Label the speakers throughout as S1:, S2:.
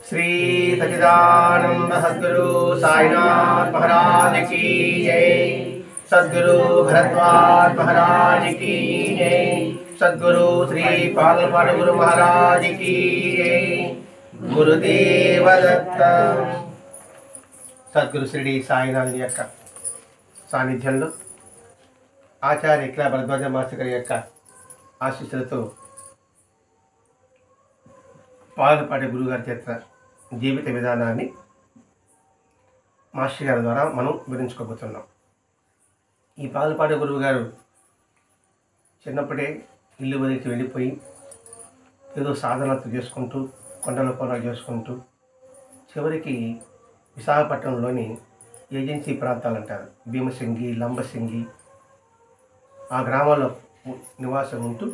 S1: श्री सच्चिदानंद सद्गुरु साईनाथ महाराज की जय। सद्गुरु भरद्वाज महाराज की जय। सद्गुरु श्री पादलपाट गुरु महाराज की जय। गुरुदेव दत्त। सद्गुरु श्री साईनाथ యొక్క సాన్నిధ్యంలో ఆచార్య ఇక్లా భరద్వాజ మాస్టర్ గారి యొక్క ఆశీస్సులతో పాదలపాటి గురుగారి చేత జీవిత విధానాన్ని మాస్టర్ గారి ద్వారా మనం వివరించుకోబోతున్నాం. ఈ పాదలపాటి గురువు గారు చిన్నప్పుడే ఇల్లు వదిలికి వెళ్ళిపోయి ఏదో సాధనలు చేసుకుంటూ కొండలు చేసుకుంటూ చివరికి విశాఖపట్నంలోని ఏజెన్సీ ప్రాంతాలు అంటారు, భీమసింగి, లంబసింగి, ఆ గ్రామాల్లో నివాసం ఉంటూ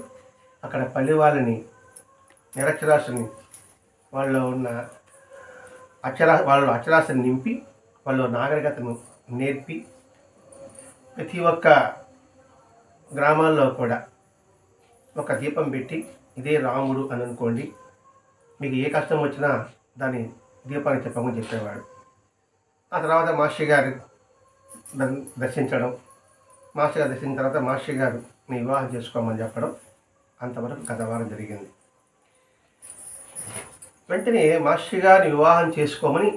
S1: అక్కడ పల్లె వాళ్ళని నిరక్షరాస్యుని వాళ్ళు ఉన్న అక్షరాస్యని నింపి వాళ్ళు నాగరికతను నేర్పి ప్రతి ఒక్క గ్రామాల్లో కూడా ఒక దీపం పెట్టి ఇదే రాముడు అని అనుకోండి, మీకు ఏ కష్టం వచ్చినా దాన్ని దీపాన్ని చెప్పమని చెప్పేవాడు. ఆ తర్వాత మాస్టర్ గారు దర్శించడం, మాస్టర్ గారు దర్శించిన తర్వాత మాస్టర్ గారు మీ వివాహం చేసుకోమని చెప్పడం, అంతవరకు కథవారం జరిగింది. వెంటనే మాస్టర్ గారిని వివాహం చేసుకోమని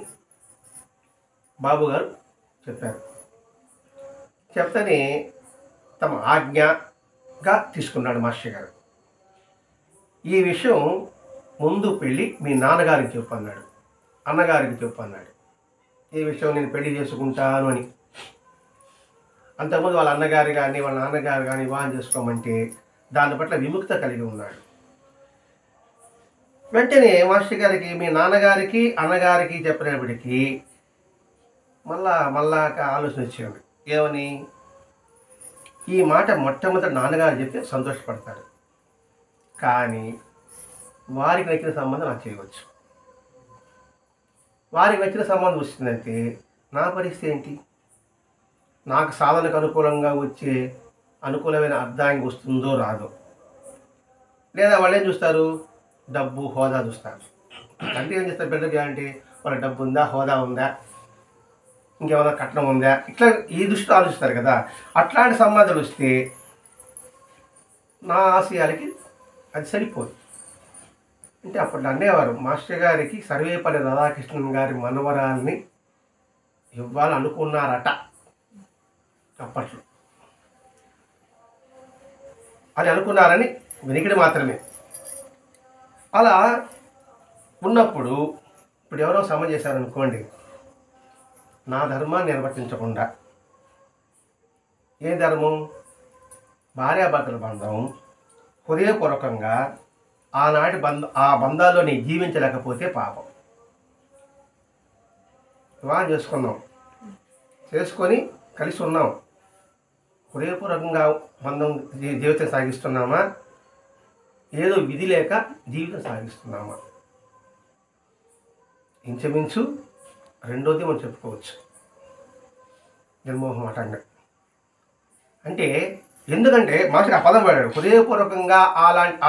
S1: బాబు గారు చెప్పారు. చెప్తేనే తమ ఆజ్ఞగా తీసుకున్నాడు మాస్టర్ గారు. ఈ విషయం ముందు పెళ్ళి మీ నాన్నగారికి చెప్పన్నాడు, అన్నగారికి చెప్పన్నాడు. ఈ విషయం నేను పెళ్లి చేసుకుంటాను అని. అంతకుముందు వాళ్ళ అన్నగారు కానీ వాళ్ళ నాన్నగారు కానీ వివాహం చేసుకోమంటే దాని పట్ల విముక్త కలిగి ఉన్నాడు. వెంటనే మాస్టర్ గారికి మీ నాన్నగారికి అన్నగారికి చెప్పినప్పటికీ మళ్ళా ఆలోచన వచ్చేది. ఏమని? ఈ మాట మొట్టమొదటి నాన్నగారు చెప్తే సంతోషపడతాడు, కానీ వారికి నచ్చిన సంబంధం నాకు చేయవచ్చు. వారికి నచ్చిన సంబంధం వస్తుందంటే నా పరిస్థితి ఏంటి? నాకు సాధనకు అనుకూలంగా వచ్చే అనుకూలమైన అర్థానికి వస్తుందో రాదో. లేదా వాళ్ళు ఏం చూస్తారు? డబ్బు, హోదా చూస్తారు. అంటే ఏం చేస్తారు? బిడ్డకి అంటే వాళ్ళ డబ్బు ఉందా, హోదా ఉందా, ఇంకేమైనా కట్నం ఉందా, ఇట్లా ఈ దృష్టిలో ఆలోచిస్తారు కదా. అట్లాంటి సంబంధాలు వస్తే నా ఆశయాలకి అది సరిపోదు. అంటే అప్పుడు అనేవారు, మాస్టర్ గారికి సర్వేపల్లి రాధాకృష్ణన్ గారి మనవరాల్ని ఇవ్వాలనుకున్నారట అప్పట్లో. అది అనుకున్నారని వినికిడి మాత్రమే. అలా ఉన్నప్పుడు ఇప్పుడు ఎవరో సమ చేశారనుకోండి, నా ధర్మాన్ని నిర్వర్తించకుండా, ఏ ధర్మం? భార్యాభర్తల బంధం హృదయపూర్వకంగా ఆనాటి ఆ బంధాల్లోని జీవించలేకపోతే పాపం. వివాహం చేసుకొని కలిసి ఉన్నాం, హృదయపూర్వకంగా బంధం జీవితం సాగిస్తున్నామా, ఏదో విధి లేక జీవితం సాగిస్తున్నామా? ఇంచుమించు రెండోది మనం చెప్పుకోవచ్చు, నిర్మోహమాటంగా. అంటే ఎందుకంటే మాస్టర్ ఆ పదం వాడాడు, హృదయపూర్వకంగా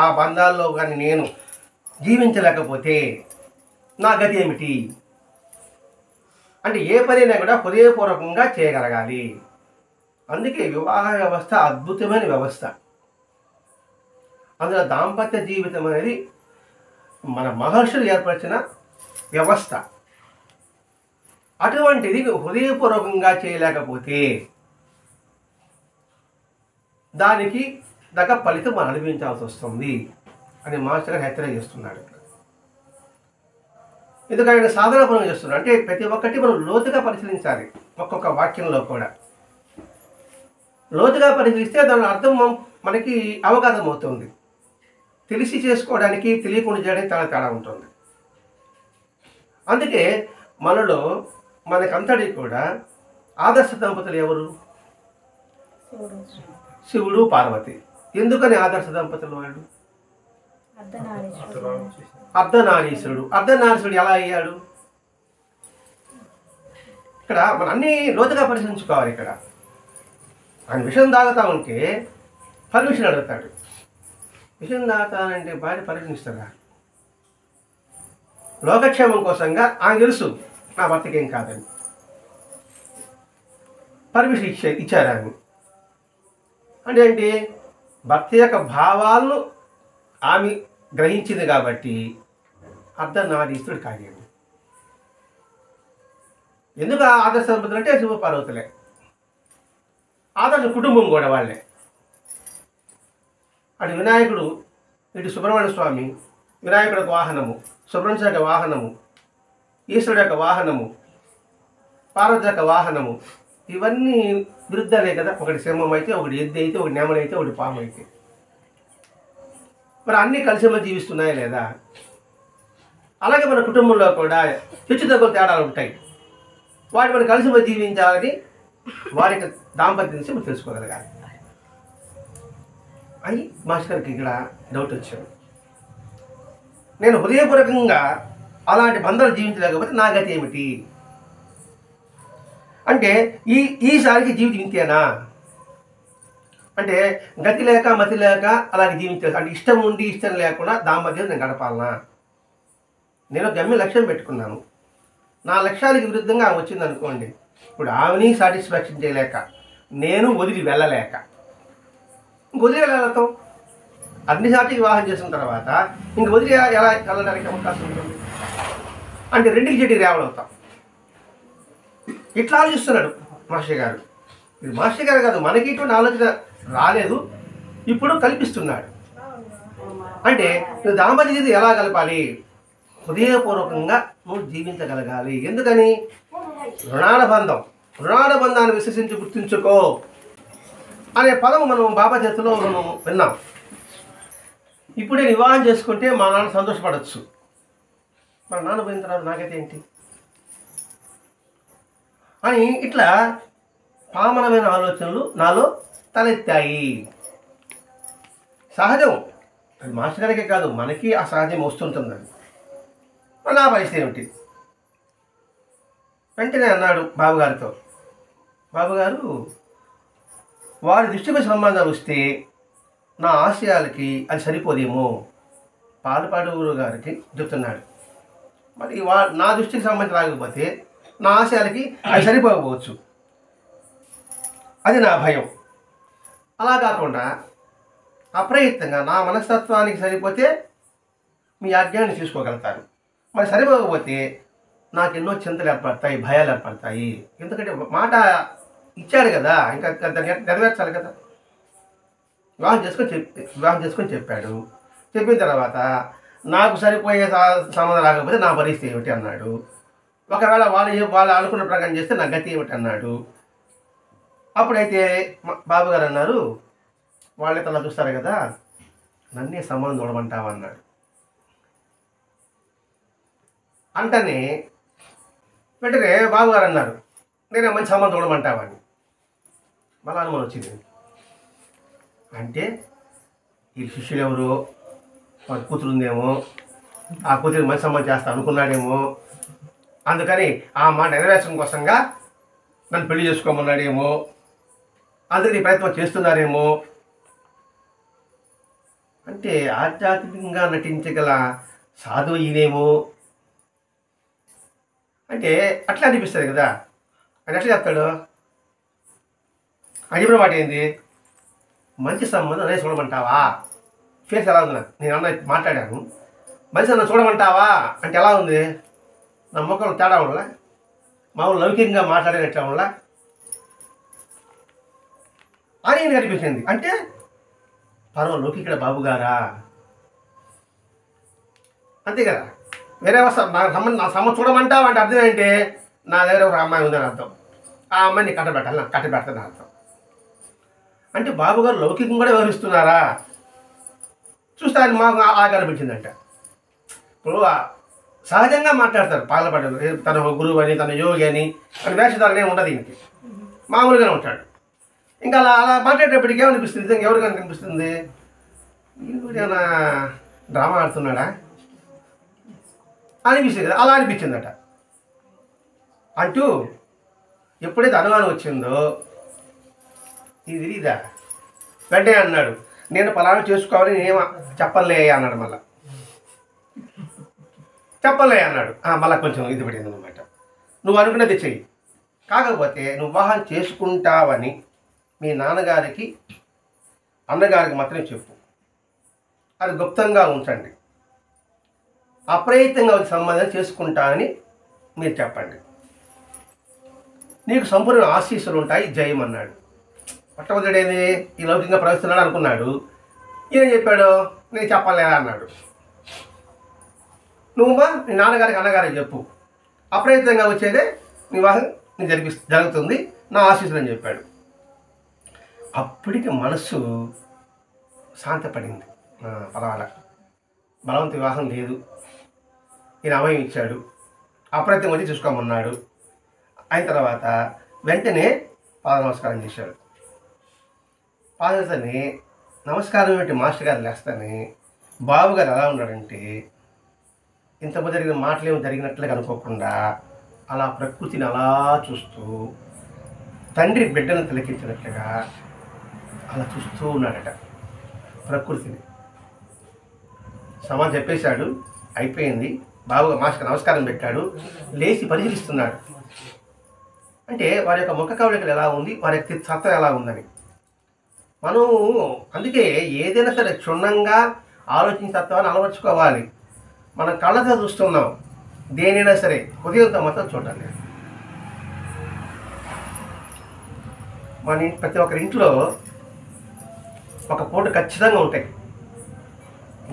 S1: ఆ బంధాల్లో కానీ నేను జీవించలేకపోతే నా గతి ఏమిటి? అంటే ఏ పనైనా కూడా హృదయపూర్వకంగా చేయగలగాలి. అందుకే వివాహ వ్యవస్థ అద్భుతమైన వ్యవస్థ. అందులో దాంపత్య జీవితం అనేది మన మహర్షులు ఏర్పరిచిన వ్యవస్థ. అటువంటిది హృదయపూర్వకంగా చేయలేకపోతే దానికి తగ్గ ఫలితం మనం అనుభవించాల్సి వస్తుంది అని మాస్టర్ గారు హెచ్చరిక చేస్తున్నాడు. ఎందుకంటే సాధనాపూర్వకంగా చేస్తున్నాడు అంటే ప్రతి ఒక్కటి మనం లోతుగా పరిశీలించాలి. ఒక్కొక్క వాక్యంలో కూడా లోతుగా పరిశీలిస్తే దాని అర్థం మనకి అవగాహన అవుతుంది. తెలిసి చేసుకోవడానికి, తెలియకుండా చేయడానికి చాలా తేడా ఉంటుంది. అందుకే మనలో మనకంతటి కూడా ఆదర్శ దంపతులు ఎవరు? శివుడు, పార్వతి. ఎందుకని ఆదర్శ దంపతులు వాళ్ళు? అర్ధనారీశ్వరుడు. అర్ధనారీశ్వరుడు ఎలా అయ్యాడు? ఇక్కడ మనం అన్నీ లోతుగా పరిశీలించుకోవాలి. ఇక్కడ ఆయన విషయం తాగుతా ఉంటే పర్మిషన్ అడుగుతాడు. విషయం తాగుతానంటే భార్య పర్మిషన్ ఇస్తారా? లోకక్షేమం కోసంగా ఆమె తెలుసు నా భర్తకి ఏం కాదని పర్మిషన్ ఇచ్చారు ఆమె. అంటే ఏంటి, భర్త యొక్క భావాలను ఆమె గ్రహించింది కాబట్టి అర్ధనారీశ్వరుడు కాదు. ఎందుకు ఆదర్శ దంపతులు అంటే శివపార్వతులే, ఆదర్శ కుటుంబం కూడా వాళ్ళే. అటు వినాయకుడు, ఇటు సుబ్రహ్మణ్య స్వామి, వినాయకుడు యొక్క వాహనము, సుబ్రహ్మణ్య యొక్క వాహనము, ఈశ్వరుడు యొక్క వాహనము, పార్వతి యొక్క వాహనము, ఇవన్నీ విరుద్ధాలే కదా. ఒకటి సింహం అయితే, ఒకటి ఎద్దు అయితే, ఒకటి నెమలి అయితే, ఒకటి పాము అయితే. మరి అన్నీ కలిసి జీవిస్తున్నాయా లేదా? అలాగే మన కుటుంబంలో కూడా హెచ్చు తగ్గుల తేడాలు ఉంటాయి. వాటి మనం కలిసి జీవించాలని వారి యొక్క దాంపత్యం నుంచి మనం తెలుసుకోగలగాలి. అని మాస్టర్ గారికి ఇక్కడ డౌట్ వచ్చాడు. నేను హృదయపూర్వకంగా అలాంటి బంధాలు జీవించలేకపోతే నా గతి ఏమిటి అంటే ఈసారికి జీవితం ఇంతేనా అంటే గతి లేక మతి లేక అలాగే జీవించాలి అంటే ఇష్టం ఉండి ఇష్టం లేకుండా దాంపత్యం నేను గడపాలనా? నేను గమ్య లక్ష్యం పెట్టుకున్నాను, నా లక్ష్యానికి విరుద్ధంగా ఆమె వచ్చింది అనుకోండి, ఇప్పుడు ఆమెని సాటిస్ఫాక్షన్ చేయలేక నేను వదిలి వెళ్ళలేక వదిలి వెళ్ళతాం. అగ్నిసాక్షికి వివాహం చేసిన తర్వాత ఇంక వదిలి ఎలా వెళ్ళడానికి అవకాశం ఉంటుంది అంటే రెండుకి చెట్టు రేవలవుతాం. ఇట్లా ఆలోచిస్తున్నాడు మాస్టర్ గారు. ఇది మాస్టర్ గారు కాదు, మనకి ఇటువంటి ఆలోచన రాలేదు, ఇప్పుడు కల్పిస్తున్నాడు. అంటే నువ్వు దాంపత్య జీవితం ఎలా కలపాలి? హృదయపూర్వకంగా నువ్వు జీవించగలగాలి. ఎందుకని? రుణానుబంధాన్ని విశ్వసించి గుర్తుంచుకో అనే పదం మనం బాబా చేతిలో మనం విన్నాం. ఇప్పుడు నేను వివాహం చేసుకుంటే మా నాన్న సంతోషపడవచ్చు, మా నాన్న పోయిన తర్వాత నాకైతే ఏంటి అని ఇట్లా పామరమైన ఆలోచనలు నాలో తలెత్తాయి. సహజం, అది మాస్టర్ గారికే కాదు మనకి ఆ సహజం వస్తుంటుందని. నా పరిస్థితి ఏమిటి? వెంటనే అన్నాడు బాబుగారితో, బాబుగారు వారి దృష్టికి సంబంధాలు వస్తే నా ఆశయాలకి అది సరిపోదేమో. పాలపాడు గారికి చెప్తున్నాడు. మరి నా దృష్టికి సంబంధించి రాకపోతే నా ఆశయాలకి అది సరిపోకపోవచ్చు, అది నా భయం. అలా కాకుండా అప్రయత్నంగా నా మనస్తత్వానికి సరిపోతే మీ ఆజ్ఞాన్ని తీసుకోగలుగుతాను. మరి సరిపోకపోతే నాకు ఎన్నో చింతలు ఏర్పడతాయి, భయాలు ఏర్పడతాయి. ఎందుకంటే మాట ఇచ్చాడు కదా, ఇంకా నెరవేర్చాలి కదా. వివాహం చేసుకొని చెప్పాడు. చెప్పిన తర్వాత నాకు సరిపోయే సంబంధం రాకపోతే నా పరిస్థితి ఏమిటి అన్నాడు. ఒకవేళ వాళ్ళు అనుకున్న ప్రకారం చేస్తే నా గతి ఏమిటి అన్నాడు. అప్పుడైతే బాబుగారు అన్నారు, వాళ్ళైతే అలా చూస్తారు కదా, నన్నే సంబంధం చూడమంటావా అన్నాడు. అంటనే వెంటనే బాబుగారు అన్నారు, నేనే మంచి సంబంధం చూడమంటావా అని. మళ్ళీ అనుమానం వచ్చింది. అంటే ఈ శిష్యులు ఎవరు, వాళ్ళ కూతురు ఉందేమో, ఆ కూతురికి మంచి సంబంధం చేస్తా అనుకున్నాడేమో, అందుకని ఆ మాట నెరవేర్చడం కోసంగా నన్ను పెళ్లి చేసుకోమన్నాడేమో, అందుకని ప్రయత్నం చేస్తున్నారేమో. అంటే ఆధ్యాత్మికంగా నటించగల సాధువు ఈయనేమో అంటే అట్లా అనిపిస్తుంది కదా. అని ఎట్లా చెప్తాడు? అని చెప్పిన మాట ఏంది? మంచి సంబంధం అనే చూడమంటావా? ఫేస్ ఎలా ఉంది? నేను అన్న మాట్లాడాను, మంచి అన్న చూడమంటావా అంటే ఎలా ఉంది? నా ముఖంలో తేడా వల్ల, మామూలు లౌకికంగా మాట్లాడేటట్లా వల్ల అని నేను కనిపించింది. అంటే పర్వ లౌకికుడ బాబుగారా, అంతే కదా. వేరే నా సంబంధం చూడమంటావా అంటే అర్థం ఏంటి? నా దగ్గర ఒక అమ్మాయి ఉందని అర్థం. ఆ అమ్మాయిని కట్టబెడతాను అర్థం. అంటే బాబుగారు లౌకికం కూడా వివరిస్తున్నారా? చూస్తే ఆయన మాకు అలా కనిపించిందంట. ఇప్పుడు సహజంగా మాట్లాడతారు పాలపడ్డారు, తన గురువు అని, తన యోగి అని, అని వేషధారణ ఉండదు. ఈయనకి మామూలుగానే ఉంటాడు. ఇంకా అలా మాట్లాడేటప్పటికి ఏమనిపిస్తుంది? నిజంగా ఎవరికి అనిపిస్తుంది? ఏమైనా డ్రామా ఆడుతున్నాడా అనిపిస్తుంది కదా. అలా అనిపించిందట. అంటూ ఎప్పుడైతే అనుమానం వచ్చిందో ఇది తెలీదా, వెంటనే అన్నాడు, నేను పలానా చేసుకోవాలని నేనేమో చెప్పలే అన్నాడు. మళ్ళా చెప్పలే అన్నాడు. మళ్ళీ కొంచెం ఇది పడింది అనమాట. నువ్వు అనుకున్నది చెయ్యి, కాకపోతే నువ్వు వివాహం చేసుకుంటావని మీ నాన్నగారికి అన్నగారికి మాత్రమే చెప్పు. అది గుప్తంగా ఉంచండి. అప్రయత్నంగా సంబంధం చేసుకుంటానని మీరు చెప్పండి. నీకు సంపూర్ణ ఆశీస్సులు ఉంటాయి, జయం అన్నాడు. మొట్టమొదటిది ఈ లౌకికంగా ప్రవేశిస్తున్నాడు అనుకున్నాడు. ఈయన చెప్పాడు నేను చెప్పలేదా అన్నాడు. నువ్వు నీ నాన్నగారికి అన్నగారికి చెప్పు, అప్రయత్నంగా వచ్చేదే వివాహం జరుగుతుంది, నా ఆశీస్సులు అని చెప్పాడు. అప్పటికి మనస్సు శాంతపడింది. పర్వాలే, బలవంత వివాహం లేదు, ఈయన అభయం ఇచ్చాడు, అప్రయత్నం వచ్చి చూసుకోమన్నాడు. అయిన తర్వాత వెంటనే పాద నమస్కారం చేశాడు. పాదని నమస్కారం పెట్టి మాస్టర్ గారు లేస్తానే బాబు గారు ఎలా ఉన్నాడంటే ఇంతకు జరిగిన మాటలేమో జరిగినట్లుగా అనుకోకుండా అలా ప్రకృతిని అలా చూస్తూ తండ్రి బిడ్డను తిలకించినట్లుగా అలా చూస్తూ ఉన్నాడట ప్రకృతిని. సమాజం చెప్పేశాడు, అయిపోయింది. బాబుగా మాస్టర్ నమస్కారం పెట్టాడు, లేచి పరిశీలిస్తున్నాడు. అంటే వారి యొక్క ముఖ కవళికలు ఎలా ఉంది, వారి యొక్క సత్వం ఎలా ఉందని. మనం అందుకే ఏదైనా సరే క్షుణ్ణంగా ఆలోచించి తత్వాన్ని అలవర్చుకోవాలి. మనం కళ్ళతో చూస్తున్నాం దేనైనా సరే, హృదయంతో మాత్రం చూడాలి. మన ప్రతి ఒక్కరి ఇంట్లో ఒక ఫోటో ఖచ్చితంగా ఉంటాయి.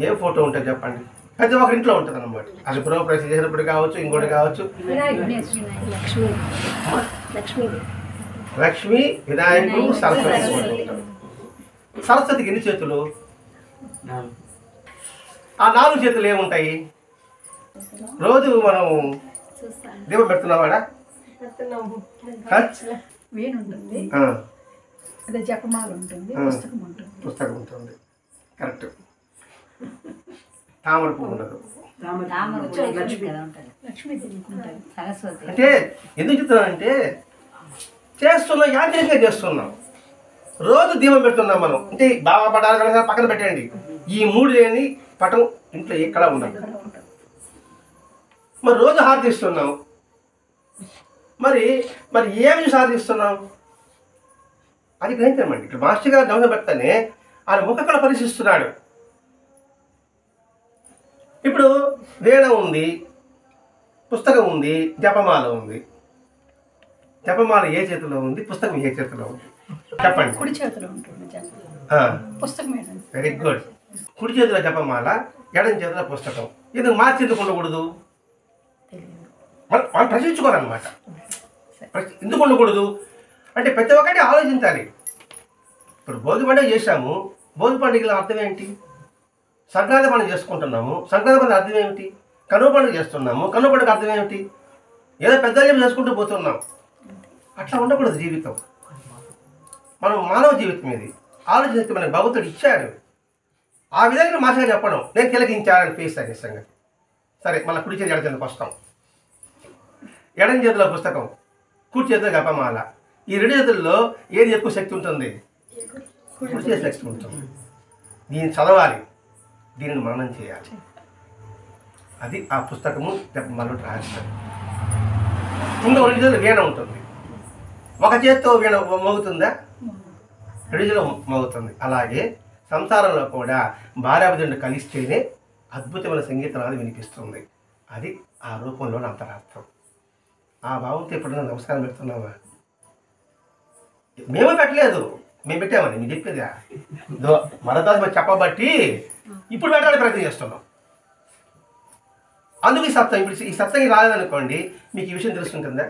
S1: ఏ ఫోటో ఉంటుంది చెప్పండి? ప్రతి ఒక్కరి ఇంట్లో ఉంటుంది అన్నమాట. అది గృహప్రవేశం చేసినప్పుడు కావచ్చు, ఇంకోటి కావచ్చు. లక్ష్మి, వినాయకుడు, సరస్వతి. సరస్వతికి ఎన్ని చేతులు? ఆ 4 చేతులు ఏముంటాయి? రోజు మనం దీపం పెడుతున్నావాడా? పుస్తకం ఉంటుంది, కరెక్ట్. తామర పువ్వు ఉండదు. అంటే ఎందుకు చెప్తున్నానంటే చేస్తున్నాం, యాంత్రికంగా చేస్తున్నాం. రోజు దీపం పెడుతున్నాం మనం. అంటే బాగా పడాలి పక్కన పెట్టండి. ఈ 3 లేని పటం ఇంట్లో ఎక్కడ ఉండదు. మరి రోజు హారతిస్తున్నాం, మరి ఏమి హారతిస్తున్నాం అది గ్రహించమండి. ఇక్కడ మాస్టర్ గారు గమనం పెడతానే ఆయన ముఖక్కడ పరిశీలిస్తున్నాడు. ఇప్పుడు వీణ ఉంది, పుస్తకం ఉంది, జపమాల ఉంది. జపమాల ఏ చేతిలో ఉంది, పుస్తకం ఏ చేతిలో ఉంది చెప్పండి?
S2: కుడి చేతిలో ఉంటుంది పుస్తకం.
S1: Very good. కుడి చేతిలో జపమాల, ఎడం చేతిలో పుస్తకం. ఎందుకు మార్చి ఎందుకు ఉండకూడదు? మనం ప్రశ్నించుకోవాలన్నమాట. ఎందుకు ఉండకూడదు అంటే ప్రతి ఒక్కటి ఆలోచించాలి. ఇప్పుడు భోగి పండుగ చేశాము, భోగి పండుగల అర్థం ఏంటి? సంక్రాంతి పండుగ చేసుకుంటున్నాము, సంక్రాంతి పండుగ అర్థం ఏమిటి? కనుమ పండుగ చేస్తున్నాము, కనుమ పండుగ అర్థం ఏమిటి? ఏదో పెద్దలు చేసుకుంటూ పోతున్నాం. అట్లా ఉండకూడదు జీవితం. మనం మానవ జీవితం ఇది ఆలోచిస్తే మనకు భగవంతుడు ఇచ్చాడు. ఆ విధంగా మాటగా చెప్పడం నేను తిలకించాలని ఫేస్ అనే సంగతి. సరే, మన కుడి చేతి ఎడ చేతికి వస్తాం. ఎడం చేతిలో పుస్తకం, కుడి చేతిలో జపమాల. ఈ 2 చేతుల్లో ఏది ఎక్కువ శక్తి ఉంటుంది? కుడి చేతి శక్తి ఉంటుంది. దీన్ని చదవాలి, దీనిని మననం చేయాలి. అది ఆ పుస్తకము జపమాల రహస్యం. ఇంకో 2 చేతులు వీణ ఉంటుంది. ఒక చేతితో వీణ మోగుతుందా? 2 చేతులు మోగుతుంది. అలాగే సంసారంలో కూడా భార్యాభర్తలు కలిస్తేనే అద్భుతమైన సంగీతాలు వినిపిస్తుంది. అది ఆ రూపంలోని అంతరార్థం. ఆ భావంతో ఎప్పుడైనా నమస్కారం పెడుతున్నావా? మేము పెట్టలేదు, మేము పెట్టామని మీరు చెప్పేదా? మరదాసు చెప్పబట్టి ఇప్పుడు పెట్టడానికి ప్రయత్నం చేస్తున్నాం. అందుకు ఈ సత్యం, ఇప్పుడు ఈ సత్యం రాలేదనుకోండి మీకు ఈ విషయం తెలుసుకుంటుందా?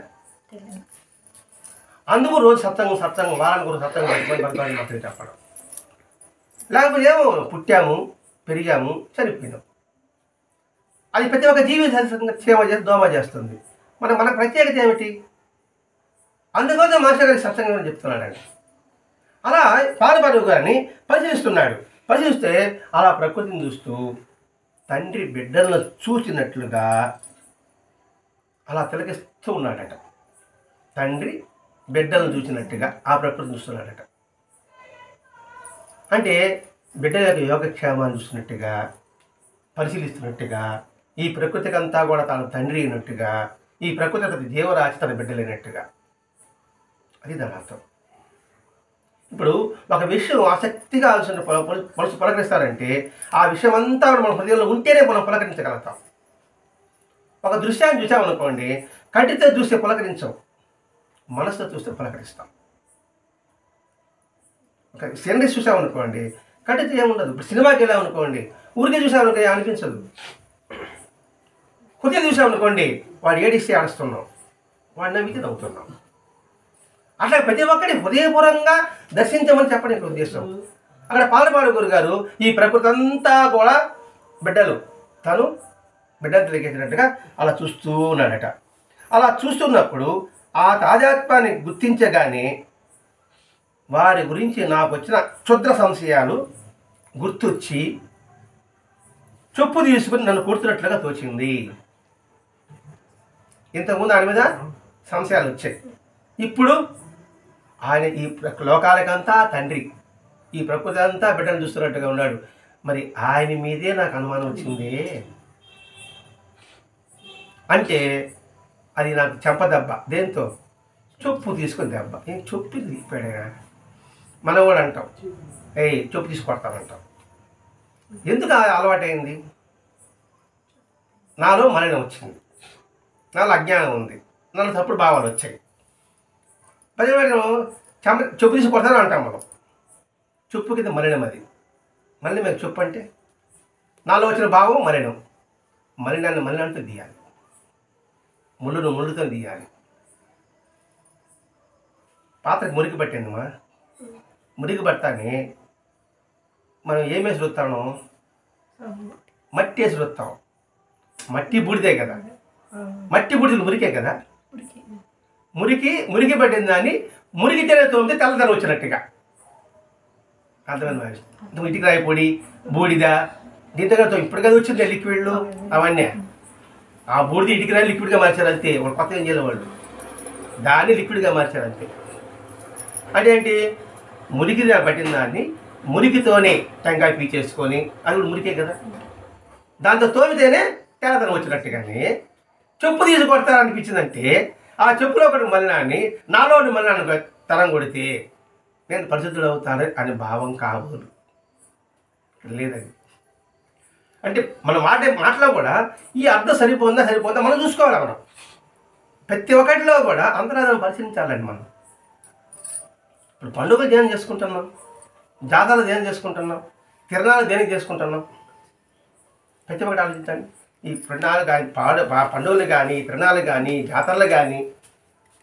S1: అందుకు రోజు సత్సంగం వారానికి ఒక సత్సంగం మాత్రం చెప్పడం. లేకపోతే ఏమో పుట్టాము, పెరిగాము, చనిపోయినాం. అది ప్రతి ఒక్క జీవిత సేవ చేసి దోమ చేస్తుంది. మన ప్రత్యేకత ఏమిటి? అందుకోసం మాస్టర్ గారికి సత్సంగం చెప్తున్నాడండి. అలా పాదపాడు గారిని పరిశీలిస్తున్నాడు. పరిశీలిస్తే అలా ప్రకృతిని చూస్తూ తండ్రి బిడ్డలను చూసినట్లుగా అలా తిలకిస్తూ ఉన్నాడట. తండ్రి బిడ్డలను చూసినట్టుగా ఆ ప్రకృతిని చూస్తున్నాడట. అంటే బిడ్డ యొక్క యోగక్షేమాన్ని చూసినట్టుగా, పరిశీలిస్తున్నట్టుగా ఈ ప్రకృతికి అంతా కూడా తాను తండ్రి అయినట్టుగా, ఈ ప్రకృతి ప్రతి జీవరాశి తన బిడ్డలైనట్టుగా. అది దాని అర్థం. ఇప్పుడు ఒక విషయం ఆసక్తిగా ఆలోచన మనసు పలకరిస్తారంటే ఆ విషయం అంతా మన హృదయంలో ఉంటేనే మనం పలకరించగలుగుతాం. ఒక దృశ్యాన్ని చూసామనుకోండి, కంటితో చూస్తే పలకరించాం, మనసుతో చూస్తే పలకరిస్తాం. ఒక సీనరీస్ చూసామనుకోండి, కంటితో ఏముండదు. ఇప్పుడు సినిమాకి వెళ్ళామనుకోండి, ఊరికే చూసామనుకో అనిపించదు. హృదయం చూసామనుకోండి, వాడు ఏడిస్తే ఆడుస్తున్నాం, వాడు నవ్వితే నవ్వుతున్నాం. అట్లా ప్రతి ఒక్కటి హృదయపూర్వకంగా దర్శించమని చెప్పడం ఇక్కడ ఉద్దేశం. అక్కడ పాలపాడు గురు గారు ఈ ప్రకృతి అంతా కూడా బిడ్డలు, తను బిడ్డలు తెలియజేసినట్టుగా అలా చూస్తూ ఉన్నాడట. అలా చూస్తున్నప్పుడు ఆ తాజాత్వాన్ని గుర్తించగానే వారి గురించి నాకు వచ్చిన క్షుద్ర సంశయాలు గుర్తొచ్చి చొప్పు తీసుకుని నన్ను కొడుతున్నట్లుగా తోచింది. ఇంతకుముందు ఆయన మీద సంశయాలు వచ్చాయి. ఇప్పుడు ఆయన ఈ లోకాలకంతా తండ్రి, ఈ ప్రకృతి అంతా బిడ్డను చూస్తున్నట్టుగా ఉన్నాడు. మరి ఆయన మీదే నాకు అనుమానం వచ్చింది అంటే అది నాకు చెంపదెబ్బ. దేంతో? చొప్పు తీసుకుని దెబ్బ. నేను చొప్పు తీసిపోయాడా? మనం కూడా అంటాం, చొప్పు తీసి కొడతామంటాం. ఎందుకు అలవాటైంది? నాలో మలినం వచ్చింది, నాలో అజ్ఞానం ఉంది, నాలో తప్పుడు భావాలు వచ్చాయి. పది చొప్పు తీసి కొడతాను అంటాం మనం. చొప్పు కింద మలినం. అది మళ్ళీ మేము చొప్పు అంటే నాలో వచ్చిన భావం మలినం. మలినాంతో తీయాలి, ముళ్ళుతో తీయాలి. పాత్రకి మురికి పట్టిందమ్మా, మురికి పడతానే మనం ఏమేసి రుస్తాము? మట్టి వేసి రుస్తాం. మట్టి బూడిదే కదా, మట్టి బూడిదలు మురికే కదా. మురికి పట్టిన దాన్ని మురికి తోమితే తెల్లదనం వచ్చినట్టుగా అర్థమైంది. ఇటుక రాయి పొడి, బూడిద, దీంతో ఇప్పుడు కదా వచ్చింది లిక్విడ్లు అవన్నీ. ఆ బూడిద ఇటుక రాయి లిక్విడ్గా మార్చారు అంతే. వాళ్ళు కొత్త ఏం చేయలే, వాళ్ళు దాన్ని లిక్విడ్గా మార్చారు అంతే. అదేంటి? మురికి పట్టిన దాన్ని మురికితోనే టెంకాయ పీచేసుకొని, అది కూడా మురికే కదా, దాంతో తోమితేనే తెల్లదనం వచ్చినట్టుగానే చెప్పు తీసి కొడతారనిపించిందంటే ఆ చెప్పులో ఒకటి మలినాన్ని నాలోని మలినాన్ని తరం కొడితే నేను పరిశుద్ధుడు అవుతాను అనే భావం కాబోదు. లేదండి. అంటే మనం మాటలో కూడా ఈ అర్థం సరిపోందా మనం చూసుకోవాలి. మనం ప్రతి ఒక్కటిలో కూడా అంతరార్థం పరిశీలించాలండి. మనం ఇప్పుడు పండుగలు దేనికి చేసుకుంటున్నాం, జాతరలు దేనికి చేసుకుంటున్నాం, తిరణాలు దేనికి చేసుకుంటున్నాం? ప్రతి ఒక్కటి ఆలోచించండి. ఈ తిరణాలు కానీ పండుగలు కానీ తిరణాలు కానీ జాతరలు కానీ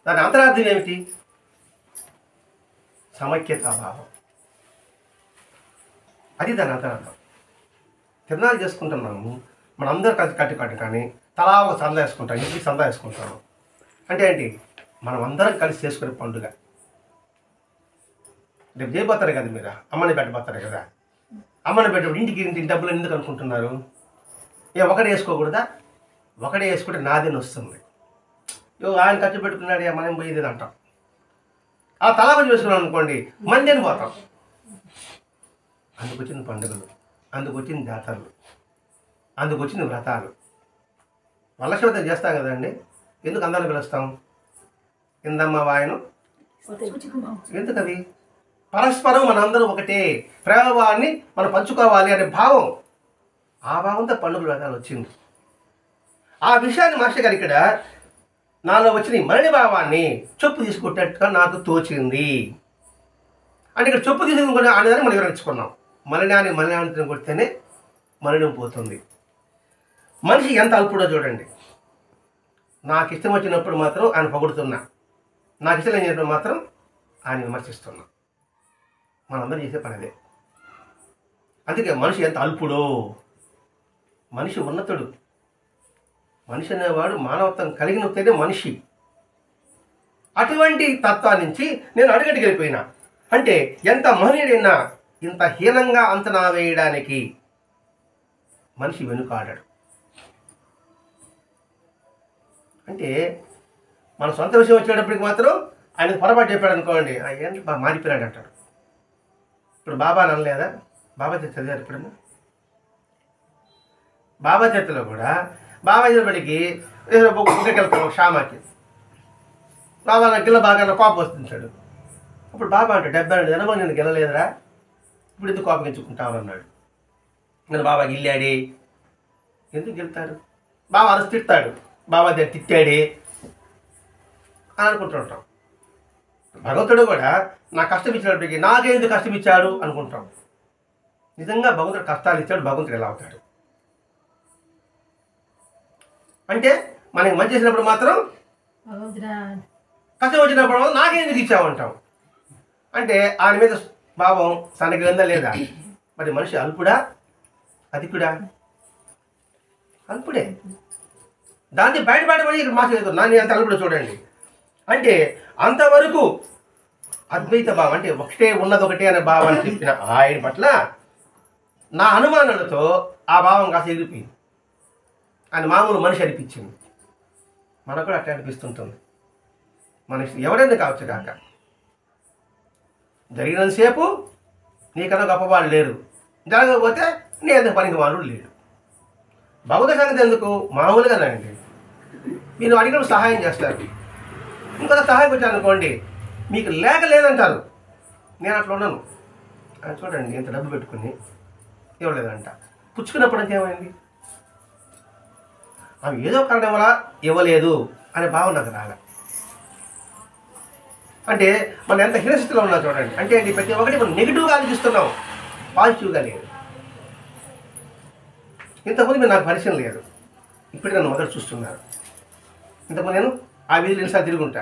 S1: దాని అంతరార్థం ఏమిటి? సమైక్యతాభావం. అది దాని అంతరార్థం. తిరణాలు చేసుకుంటున్నాము, మనందరూ కలిసి కట్టు కానీ తలా ఒక సందా వేసుకుంటాం, ఇంటికి సందా వేసుకుంటాము. అంటే ఏంటి? మనం అందరం కలిసి చేసుకునే పండుగ. రేపు చేయబోతారు కదా, మీరు అమ్మని పెట్టబోతారు కదా. అమ్మని పెట్టినప్పుడు ఇంటికి డబ్బులు ఎందుకు అనుకుంటున్నారు? ఒకడే వేసుకోకూడదా? ఒకడే వేసుకుంటే నాదేని వస్తుంది. ఆయన ఖర్చు పెట్టుకున్నాడు, మనం పోయేది అంటాం. ఆ తలా కొంచెం వేసుకున్నాం అనుకోండి, మందిని పోతాం. అందుకు వచ్చిన పండుగలు, అందుకు వచ్చిన జాతరలు, అందుకు వచ్చిన వ్రతాలు. వల్లశోధన చేస్తాం కదండి. ఎందుకు అందరిని పిలుస్తాం? ఇందమ్మ వాయను ఎందుకు? అది పరస్పరం మనందరం ఒకటే, ప్రేమభావాన్ని మనం పంచుకోవాలి అనే భావం. ఆ భావంతో పండుగ వ్రతాలు వచ్చింది. ఆ విషయాన్ని మాస్టర్ గారు ఇక్కడ నాలో వచ్చిన మలిన భావాన్ని చొప్పు తీసుకుంటట్టుగా నాకు తోచింది. అంటే ఇక్కడ చొప్పు తీసుకుని అనేదాన్ని మనం వివరించుకున్నాం. మలినాన్ని కొడితేనే మలినం పోతుంది. మనిషి ఎంత అల్పుడో చూడండి. నాకు ఇష్టం వచ్చినప్పుడు మాత్రం ఆయన పొగుడుతున్నా, నాకు ఇష్టం లేనప్పుడు మాత్రం ఆయన విమర్శిస్తున్నా. మనందరం చేసే పని అదే. అందుకే మనిషి ఎంత అల్పుడో. మనిషి ఉన్నతుడు. మనిషి అనేవాడు మానవత్వం కలిగినతేనే మనిషి. అటువంటి తత్వాన్ని నుంచి నేను అడుగడికి వెళ్ళిపోయినా. అంటే ఎంత మహనీయుడైనా ఇంత హీనంగా అంచనా వేయడానికి మనిషి వెనుకాడాడు. అంటే మన సొంత విషయం వచ్చేటప్పటికి మాత్రం ఆయనకు పొరపాటు చెప్పాడు అనుకోండి, ఏంటి మారిపోయాడు అంటాడు. ఇప్పుడు బాబా అనలేదా? బాబా చదివారు ఎప్పుడన్నా? బాబా చేతిలో కూడా బాబా బడికి బుగ్గకెళ్తాం షామాకి. బాబా నాకు గిల్ల బాగా కోపం వస్తుంటాడు. అప్పుడు బాబా అంటే 72 జనమో నేను గెలలేదురా, ఇప్పుడు ఎందుకు కోపం ఎంచుకుంటావు అన్నాడు. నేను బాబా గిల్లాడే. ఎందుకు గెలుతాడు? బాబా అరసి తిడతాడు, బాబా దగ్గర తిట్టాడే అని అనుకుంటుంటాం. భగవంతుడు కూడా నాకు కష్టం ఇచ్చినప్పటికీ నాకేందుకు కష్టం ఇచ్చాడు అనుకుంటాం. నిజంగా భగవంతుడు కష్టాలు ఇచ్చాడు, భగవంతుడు ఎలా అవుతాడు అంటే మనకి మంచి చేసినప్పుడు మాత్రం కష్టం వచ్చినప్పుడు నాకేందుకు ఇచ్చావంటాం. అంటే ఆయన మీద భావం సన్నగిలిందా లేదా? మరి మనిషి అల్పుడా అధికుడా? అల్పుడే. దాన్ని బయటపడబడి ఇక్కడ మాట్లాడుతుంది నాన్న అంత అల్పుడు చూడండి. అంటే అంతవరకు అద్వైత భావం అంటే ఒకటే ఉన్నది ఒకటే అనే భావాన్ని చెప్పిన ఆయన పట్ల నా అనుమానాలతో ఆ భావం కాస్త ఎగిరిపోయింది. ఆయన మామూలు మనిషి అనిపించింది. మనకు కూడా అట్లా అనిపిస్తుంటుంది. మనిషి ఎవరైనా కావచ్చు కాక, జరిగినంతసేపు నీకన్నా గొప్పవాళ్ళు లేరు, జరగకపోతే నీ ఎందుకు పనికి వాళ్ళు లేడు. భగవత సంగతి ఎందుకు? మామూలుగానండి. మీరు అడిగినప్పుడు సహాయం చేస్తారు, ఇంకొక సహాయం వచ్చాను అనుకోండి మీకు లేక లేదంటారు. నేను అట్లా ఉన్నాను. అని చూడండి, ఇంత డబ్బు పెట్టుకుని ఇవ్వలేదంట. పుచ్చుకున్నప్పుడు అంతా ఏమైంది? అవి ఏదో కారణం వల్ల ఇవ్వలేదు అనే భావన నాకు రాగా. అంటే మనం ఎంత హీనస్థితిలో ఉన్నా చూడండి. అంటే ఏంటి? ప్రతి ఒక్కటి మనం నెగిటివ్గా ఆలోచిస్తున్నాం, పాజిటివ్గా లేదు. ఇంతకుముందు మీరు నాకు పరిచయం లేదు, ఇప్పుడు నన్ను మొదలు చూస్తున్నారు. ఇంతకుముందు నేను ఆ వీధిలో ఎన్నిసార్లు తిరుగుంటా,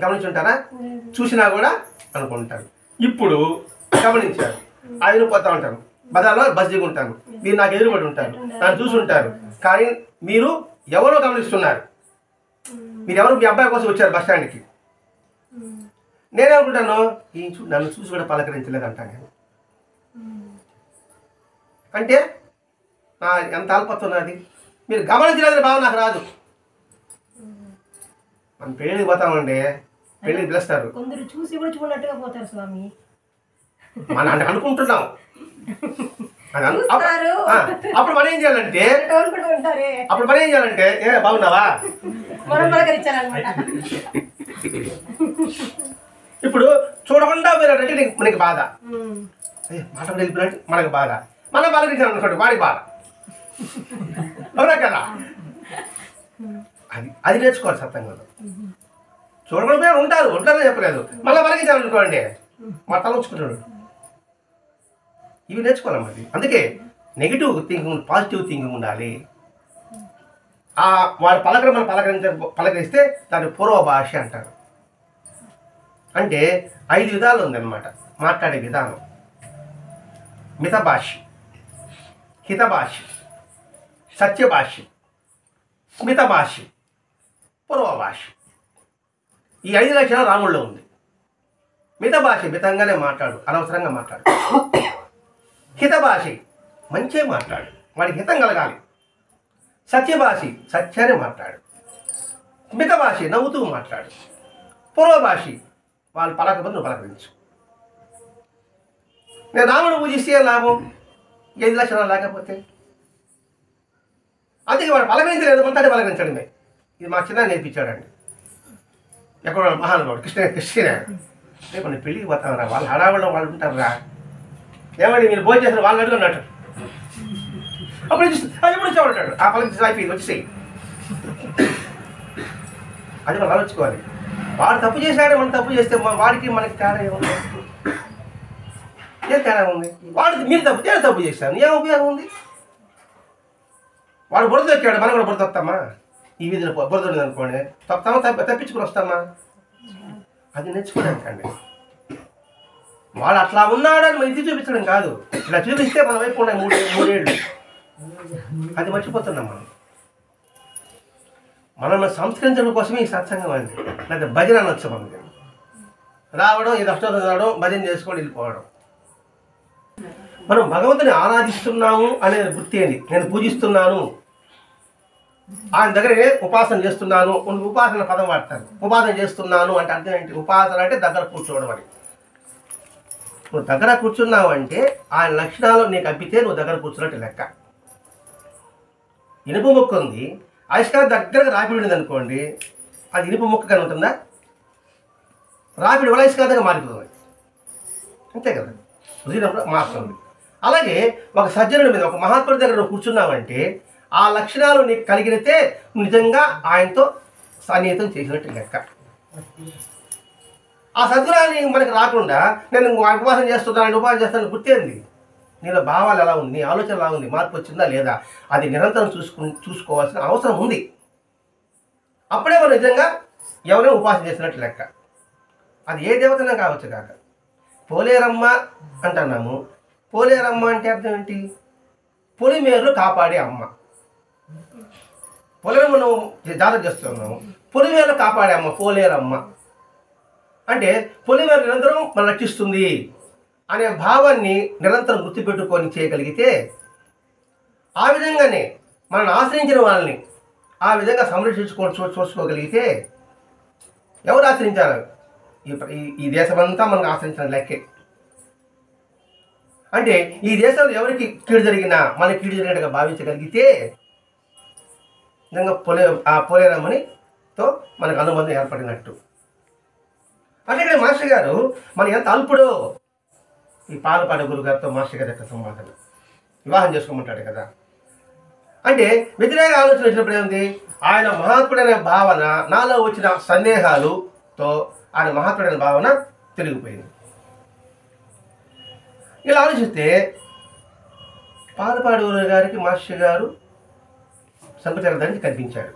S1: గమనించుంటారా? చూసినా కూడా అనుకుంటారు. ఇప్పుడు గమనించారు, ఆయన పోతా ఉంటాను, బజార్లో బస్ దిగుంటాను, మీరు నాకు ఎదురుపడి ఉంటారు, నన్ను చూసి ఉంటారు. కానీ మీరు ఎవరో గమనిస్తున్నారు. మీరు ఎవరు మీ అబ్బాయి కోసం వచ్చారు బస్ స్టాండ్కి. నేనేమనుకుంటాను, ఈ నన్ను చూసి కూడా పలకరించలేదు అంటాను నేను. అంటే ఎంత అల్పతున్నది మీరు గమనించలేదని భావం నాకు రాదు. మనం పెళ్ళికి పోతామండి, పెళ్ళికి పిలుస్తారు,
S2: కొందరు చూసి కూడా చూడనట్టుగా పోతారు స్వామి.
S1: మనం అంటే అనుకుంటున్నాం. అప్పుడు మనం ఏం చేయాలంటే ఏ బాగున్నావా ఇప్పుడు చూడకుండా పోయినట్టు మనకి బాధ, మాట వెళ్ళిపోయినట్టు మనకి బాధ. మనం పలకరించాలనుకోండి వాడికి బాధ, అవునా కదా? అది నేర్చుకోవాలి సత్సంగంలో. చూడకుండా పోయి ఉంటారని చెప్పలేదు, మళ్ళీ పలకరించాలనుకోండి మా తల ఉంచుకుంటాడు. ఇవి నేర్చుకోవాలి మరి. అందుకే నెగిటివ్ థింకింగ్, పాజిటివ్ థింకింగ్ ఉండాలి. వాడు మనం పలకరిస్తే దాన్ని పూర్వ భాష అంటారు. అంటే 5 విధాలు ఉందన్నమాట మాట్లాడే విధానం. మితభాషి, హితభాషి, సత్యభాషి, స్మితభాషి, పూర్వభాషి. ఈ 5 లక్షణాలు రాముల్లో ఉంది. మితభాషి మితంగానే మాట్లాడు, అనవసరంగా మాట్లాడు. హితభాషి మంచిగా మాట్లాడు, వాడికి హితం కలగాలి. సత్యభాషి సత్యాన్ని మాట్లాడు. మితభాషి నవ్వుతూ మాట్లాడు. పూర్వభాషి వాళ్ళు పలకపోతే నువ్వు పలకరించు. నేను రాముడు పూజిస్తే లాభం 5 లక్షణాలు లేకపోతే. అందుకే వాడు పలకరించలేదు, కొంతటి పలకరించడమే. ఇది మా చిన్న నేర్పించాడండి. ఎక్కడ మహానుభావుడు కృష్ణ రేపు నేను పెళ్ళికి పోతాను రా, వాళ్ళు హడావుల్లో వాళ్ళు ఉంటారు రా, ఏమండి మీరు భోజనం చేస్తారు వాళ్ళు అడుగున్నట్టు. అప్పుడు ఎప్పుడు వచ్చామంటాడు, ఆ పలకి అయిపోయింది వచ్చేసేయి. అది మనం ఆలోచించుకోవాలి. వాడు తప్పు చేశాడు, మనం తప్పు చేస్తే వాడికి మనకి తేడా ఏముంది? ఏం తేడా ఉంది? మీరు తప్పు చేశాను, ఏం ఉపయోగం ఉంది? వాడు బురద వచ్చాడు, మనం కూడా బురద వస్తామా? ఈ వీధిలో బురద ఉంది అనుకోండి, తప్పించుకుని వస్తామా? అది నేర్చుకోవడానికండి. వాడు అట్లా ఉన్నాడని మనం ఇది చూపించడం కాదు, ఇలా చూపిస్తే మన వైపు ఉన్నాయి 3 ఏళ్ళు. అది మర్చిపోతున్నాం మనం. మనల్ని సంస్కరించడం కోసమే ఈ సత్సంగం అండి. లేదా భజన అనొచ్చు మనకి. రావడం, ఇది అష్టోత్తరం రావడం, భజన చేసుకొని వెళ్ళిపోవడం. మనం భగవంతుని ఆరాధిస్తున్నాము అనే వృత్తి ఏంటి? నేను పూజిస్తున్నాను, ఆయన దగ్గరే ఉపాసన చేస్తున్నాను. ఉపాసన పదం వాడతాను. ఉపాసన చేస్తున్నాను అంటే అర్థం ఏంటి? ఉపాసన అంటే దగ్గర కూర్చోవడం అని. నువ్వు దగ్గర కూర్చున్నావు అంటే ఆయన లక్షణాలు నీకు అబ్బితే నువ్వు దగ్గర కూర్చున్నట్టు లెక్క. ఇనుప ముక్క ఉంది, అయస్కాంతం దగ్గరగా రాపిడి ఉంది అనుకోండి, అది ఇనుప ముక్కగా ఉంటుందా? రాపిడి వల్ల అయస్కాంతంగా మారిపోతుంది, అంతే కదా, కుదిరినప్పుడు మారుతుంది. అలాగే ఒక సజ్జనుడి మీద, ఒక మహాత్ముడి దగ్గర నువ్వు కూర్చున్నావంటే ఆ లక్షణాలు నీకు కలిగితే నిజంగా ఆయనతో సన్నిహితం చేసినట్టు లెక్క. ఆ సద్గుణాన్ని మనకు రాకుండా నేను ఉపవాసం చేస్తాను గుర్తేంది? నీలో భావాలు ఎలా ఉంది, నీ ఆలోచన ఎలా ఉంది, మార్పు వచ్చిందా లేదా, అది నిరంతరం చూసుకోవాల్సిన అవసరం ఉంది. అప్పుడే మనం నిజంగా ఎవరైనా ఉపాసన చేసినట్టు లెక్క. అది ఏ దేవతనా కావచ్చు కాక. పోలేరమ్మ అంటున్నాము. పోలేరమ్మ అంటే అర్థం ఏంటి? పొలిమేరలు కాపాడే అమ్మ. పొలిమేర మనం జాతర చేస్తున్నాము, పొలిమేరలు కాపాడే అమ్మ పోలేరమ్మ అంటే పొలిమేర నిరంతరం మనం రక్షిస్తుంది అనే భావాన్ని నిరంతరం గుర్తుపెట్టుకొని చేయగలిగితే, ఆ విధంగానే మనల్ని ఆశ్రయించిన వాళ్ళని ఆ విధంగా చూసుకోగలిగితే, ఎవరు ఆశ్రయించారు? ఈ దేశమంతా మనకు ఆశ్రయించిన లెక్కే. అంటే ఈ దేశంలో ఎవరికి కీడు జరిగినా మనకి కీడు జరిగినట్టుగా భావించగలిగితే నిజంగా పోలేరమ్మనితో మనకు అనుబంధం ఏర్పడినట్టు. అంటే ఇక్కడ మాస్టర్ గారు మన ఎంత అల్పుడో, ఈ పాలపాడు గురువు గారితో మాస్టర్ గారి యొక్క సంవాదన వివాహం చేసుకోమంటాడు కదా. అంటే వ్యతిరేక ఆలోచన వచ్చినప్పుడు ఏముంది? ఆయన మహాత్ముడైన భావన నాలో వచ్చిన సందేహాలతో ఆయన మహాత్ముడైన భావన తిరిగిపోయింది. ఇలా ఆలోచిస్తే పాలపాడు గురువు గారికి మాస్టర్ గారు సంపచరదానికి కనిపించాడు,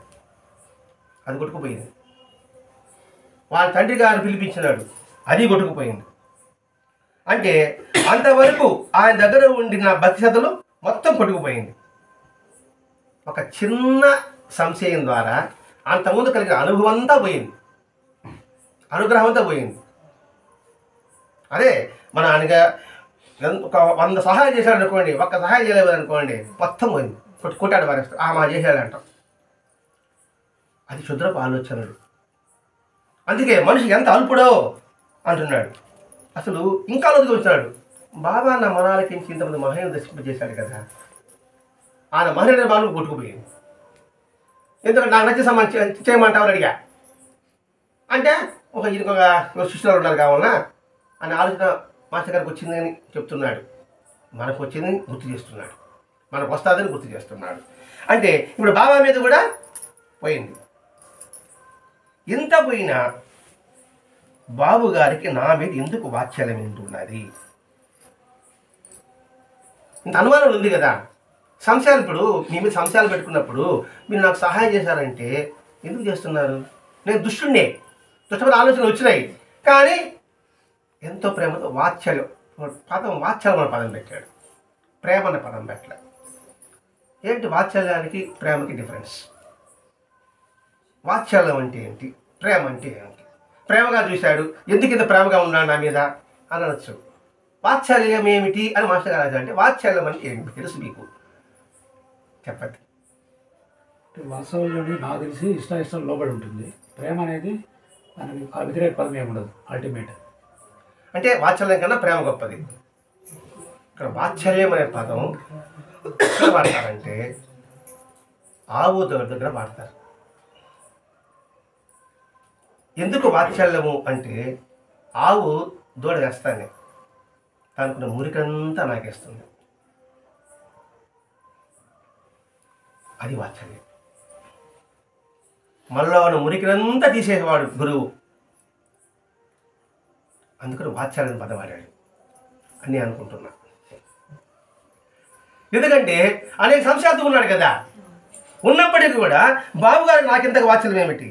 S1: అది కొట్టుకుపోయింది. వాళ్ళ తండ్రి గారు పిలిపించినాడు, అది కొట్టుకుపోయింది. అంటే అంతవరకు ఆయన దగ్గర ఉండిన భక్తిశ్రద్ధలు మొత్తం కొట్టుకుపోయింది. ఒక చిన్న సంశయం ద్వారా అంతకుముందు కలిగిన అనుభవం అంతా పోయింది, అనుగ్రహం అంతా పోయింది. అదే మన ఆయనగా ఒక 100 సహాయం చేశాడు అనుకోండి, ఒక్క సహాయం చేయలేదు అనుకోండి, మొత్తం పోయింది, కొట్టాడు వారేస్తారు. మా చేశాడంటాం. అది క్షుద్రపు ఆలోచనలు. అందుకే మనిషి ఎంత అల్పుడో అంటున్నాడు. అసలు ఇంకా ఆలోచించాడు, బాబా నా మనాలకి ఇంతమంది మహిళను దర్శింపజేశాడు కదా, ఆయన మహిళ బాలు కొట్టుకుపోయింది. ఎందుకంటే నాకు నచ్చిన సమానం చేయమంటామని అడిగా. అంటే ఇంకొక శిష్యులు ఉన్నారు కావాలన్నా అని ఆలోచన మాస్టర్ గారికి వచ్చిందని చెప్తున్నాడు. మనకు వచ్చిందని గుర్తు చేస్తున్నాడు, మనకు వస్తుందని గుర్తు చేస్తున్నాడు. అంటే ఇప్పుడు బాబా మీద కూడా పోయింది. ఇంత పోయినా బాబు గారికి నా మీద ఎందుకు వాత్సల్యం ఉంటున్నది? ఇంత అనుమానం ఉంది కదా, సంశయాలు. ఇప్పుడు మీ మీద సంశయాలు పెట్టుకున్నప్పుడు మీరు నాకు సహాయం చేశారంటే ఎందుకు చేస్తున్నారు? నేను దుష్టుడినే, దుష్టమైన ఆలోచనలు వచ్చినాయి, కానీ ఎంతో ప్రేమతో వాత్సల్యం వాత్సల్యం అనే పదం పెట్టాడు, ప్రేమ అనే పదం పెట్టలే. ఏంటి వాత్సల్యానికి ప్రేమకి డిఫరెన్స్? వాత్సల్యం అంటే ఏంటి, ప్రేమ అంటే ఏంటి? ప్రేమగా చూశాడు, ఎందుకు ఇంత ప్రేమగా ఉన్నాడు నా మీద అని అనొచ్చు. వాత్సల్యం ఏమిటి అని మాస్టర్ గారు అంటే, వాత్సల్యం అంటే ఏమిటి తెలుసు మీకు, చెప్పండి.
S3: వాస్తవంలో నాకు తెలిసి ఇష్టం లోబడి ఉంటుంది. ప్రేమ అనేది దానికి వ్యతిరేక పదం ఏమి ఉండదు. అల్టిమేట్
S1: అంటే వాత్సల్యం కన్నా ప్రేమ గొప్పది. ఇక్కడ వాత్సల్యం అనే పదం ఎక్కడ వాడతారంటే ఆవు దగ్గర వాడతారు. ఎందుకు వాత్సల్యము అంటే, ఆవు దూడ వేస్తానే దానికి మురికంతా నాకేస్తుంది, అది వాత్సల్యం. మనలో ఉన్న మురికినంతా తీసేసేవాడు గురువు, అందుకని వాత్సల్యం పదం వాడాడు అని అనుకుంటున్నా. ఎందుకంటే అనేక సంశయాలతో ఉన్నాడు కదా, ఉన్నప్పటికీ కూడా బాబుగారు నాకింతకు వాత్సల్యం ఏమిటి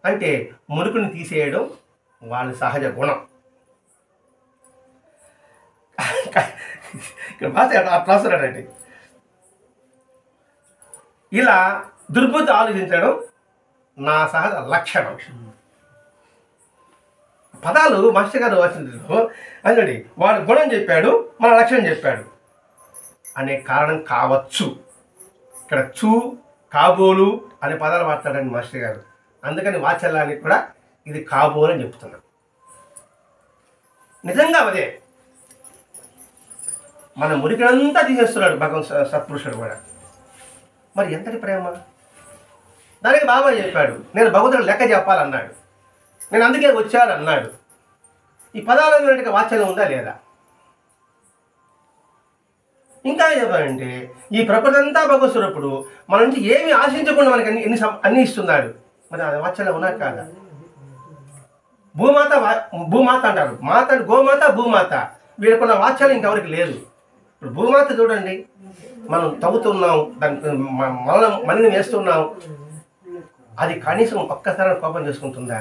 S1: అంటే, మురుకుని తీసేయడం వాళ్ళ సహజ గుణం. ఇక్కడ రాస్తున్నాడండి, ఇలా దుర్బుద్ధి ఆలోచించడం నా సహజ లక్షణం. పదాలు మాస్టర్ గారు వచ్చిన అందుకండి వాడు గుణం చెప్పాడు, మన లక్షణం చెప్పాడు అనే కారణం కావచ్చు. ఇక్కడ చూ కాబోలు అనే పదాలు వాడతాడండి మాస్టర్ గారు. అందుకని వాత్సల్యానికి కూడా ఇది కాబోలు అని చెప్తున్నాను. నిజంగా అదే మన మురికినంతా తీసేస్తున్నాడు భగవంతు సత్పురుషుడు కూడా. మరి ఎంతటి ప్రేమ! దానికి బాబా చెప్పాడు, నేను భగవంతుడు లెక్క చెప్పాలన్నాడు, నేను అందుకే వచ్చానన్నాడు. ఈ పదాలన్నిటికీ వాచ్యం ఉందా లేదా? ఇంకా చెప్పాలంటే ఈ ప్రకృతి అంతా భగవత్స్వరూపుడు మన నుంచి ఏమి ఆశించకుండా మనకి అన్ని ఇస్తున్నాడు. మరి అది వాచ్యంలో ఉన్నా కాదా? భూమాత అంటారు, మాత గోమాత భూమాత, వీళ్ళకున్న వాచ్యాలు ఇంకెవరికి లేదు. ఇప్పుడు భూమాత చూడండి, మనం తవ్వుతున్నాం, దానికి మనల్ని వేస్తున్నాం, అది కనీసం ఒక్కసారి కోపం చేసుకుంటుందా?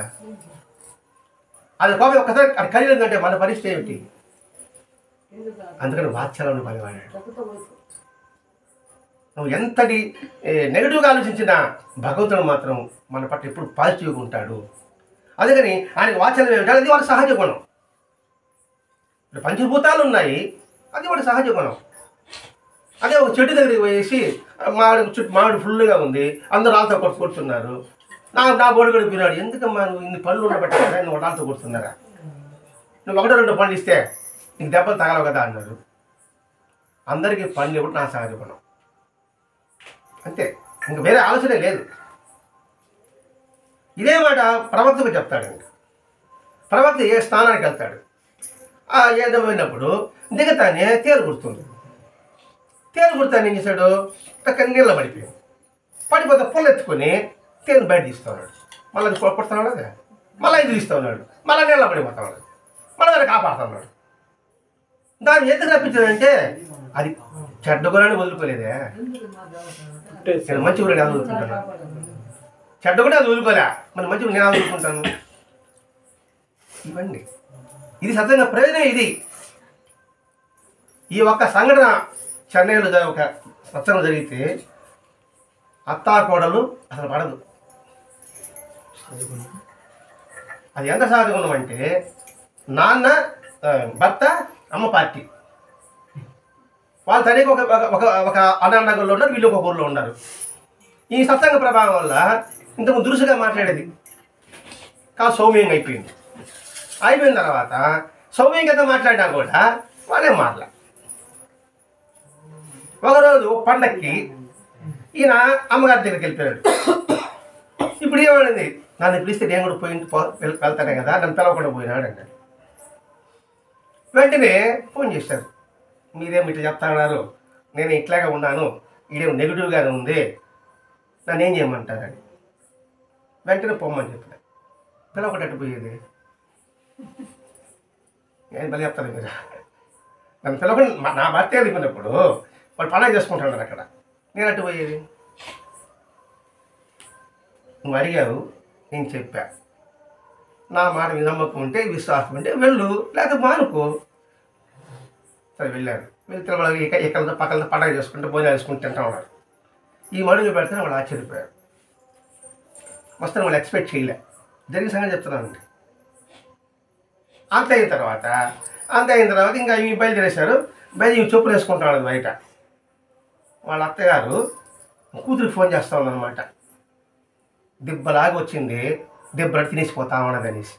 S1: అది కోపం ఒక్కసారి అది కలిగిందంటే మన పరిస్థితి ఏమిటి? అందుకని వాత్సల్యం పనివాడాడు. నువ్వు ఎంతటి నెగిటివ్గా ఆలోచించినా భగవంతుడు మాత్రం మన పట్ల ఎప్పుడు పాజిటివ్గా ఉంటాడు. అందుకని ఆయనకు వాత్సల్యం ఏమిటంటే అది వాడి సహజ గుణం. ఇప్పుడు పంచభూతాలు ఉన్నాయి, అది వాడి సహజ గుణం. అదే ఒక చెట్టు దగ్గరికి పోయేసి మామిడి ఫుల్గా ఉంది, అందరూ రాళ్ళతో కొట్టుకుంటున్నారు. నా బోడుగడు పిల్లాడు, ఎందుకమ్మా నువ్వు ఇన్ని పళ్ళు ఉండబట్టే కదా నువ్వు రాళ్ళతో కొడుతున్నారా? నువ్వు ఒకటో రెండు పళ్ళు ఇస్తే నీకు దెబ్బలు తగలవు కదా అన్నాడు. అందరికీ పళ్ళు ఇవ్వడం నా సహజ గుణం, అంతే, ఇంక వేరే ఆలోచనే లేదు. ఇదే మాట ప్రవక్తకు చెప్తాడండి. ప్రవక్త ఏ స్థానానికి వెళ్తాడు, ఆ ఏదమైనప్పుడు దిగతానే తేలు గుర్తుంది. తేలు గుర్తాను ఏం చేశాడు, అక్కడ నీళ్ళ పడిపోయింది. పడిపోతే పొల్ల ఎత్తుకొని తేలు బయట తీస్తున్నాడు. మళ్ళీ అది కొడుతున్నాడు, అదే మళ్ళీ ఇది తీస్తూ ఉన్నాడు, మళ్ళీ నీళ్ళ పడిపోతున్నాడు, మళ్ళీ దాన్ని కాపాడుతున్నాడు. దాన్ని ఎందుకు రప్పించాడంటే అది చెడ్డ గుణాన్ని వదులుకోలేదే, నేను మంచి గుణాన్ని అది వదులుకుంటాను, చెడ్డ కూడా అది వదులుకోలే, మరి మంచి నేను వదులుకుంటాను. ఇవన్నీ ఇది సత్యంగా ప్రయోజనం. ఇది ఈ ఒక్క సంఘటన చెన్నైలో ఒక సత్సంగం జరిగితే అత్తాకోడలు అసలు పడదు. అది ఎంత సహజ గుణం అంటే నాన్న భర్త అమ్మ పార్టీ, వాళ్ళ తల్లికి ఒక అన్ననగర్లో ఉన్నారు, వీళ్ళు ఒక ఊళ్ళో ఉన్నారు. ఈ సత్సంగ ప్రభావం వల్ల ఇంతకు దురుసుగా మాట్లాడేది కాదు సౌమ్యంగా అయిపోయింది. అయిపోయిన తర్వాత సౌమ్యంగా మాట్లాడినా కూడా వాళ్ళే మాటల. ఒకరోజు పండక్కి ఈయన అమ్మగారి దగ్గరికి వెళ్ళిపోయాడు. ఇప్పుడు ఏమైంది, నన్ను పిలిస్తే నేను కూడా వెళ్తానే కదా, నన్ను పిలవకుండా పోయినాడు అన్నాడు. వెంటనే ఫోన్ చేశారు, మీరేమి ఇట్లా చెప్తాన్నారు, నేను ఇట్లాగా ఉన్నాను, ఇదేమో నెగిటివ్గానే ఉంది, నన్ను ఏం చేయమంటారని. వెంటనే పొమ్మని చెప్పాను. పిలవకట్టు పోయేది నేను బలి చెప్తాను మీరు, నన్ను పిలవకుండా నా భర్త వెళ్ళిపోయినప్పుడు వాళ్ళు పండుగ చేసుకుంటున్నారు అక్కడ, నేను అట్టు పోయేది. నువ్వు అడిగావు, నేను చెప్పా, నా మాట మీద నమ్మకం ఉంటే విశ్వాసం ఉంటే వెళ్ళు, లేకపోతే మానుకో. సరే వెళ్ళారు. వెళ్ళి తిరుమలకి ఇక్కడ పక్కన పండుగ చేసుకుంటే భోజనం చేసుకుంటూ తింటా ఉన్నారు. ఈ మడుగు పెడితే వాళ్ళు ఆశ్చర్యపోయారు. వస్తాను వాళ్ళు ఎక్స్పెక్ట్ చేయలే. జరిగిన సంగతి చెప్తున్నానండి. అంత అయిన తర్వాత ఇంకా ఇవి బయలుదేరేశారు. బయలు చెప్పులు వేసుకుంటాడు బయట. వాళ్ళ అత్తగారు కూతురికి ఫోన్ చేస్తూ ఉందన్నమాట, దిబ్బలాగా వచ్చింది, దిబ్బలు తినేసిపోతా ఉన్నది అనేసి.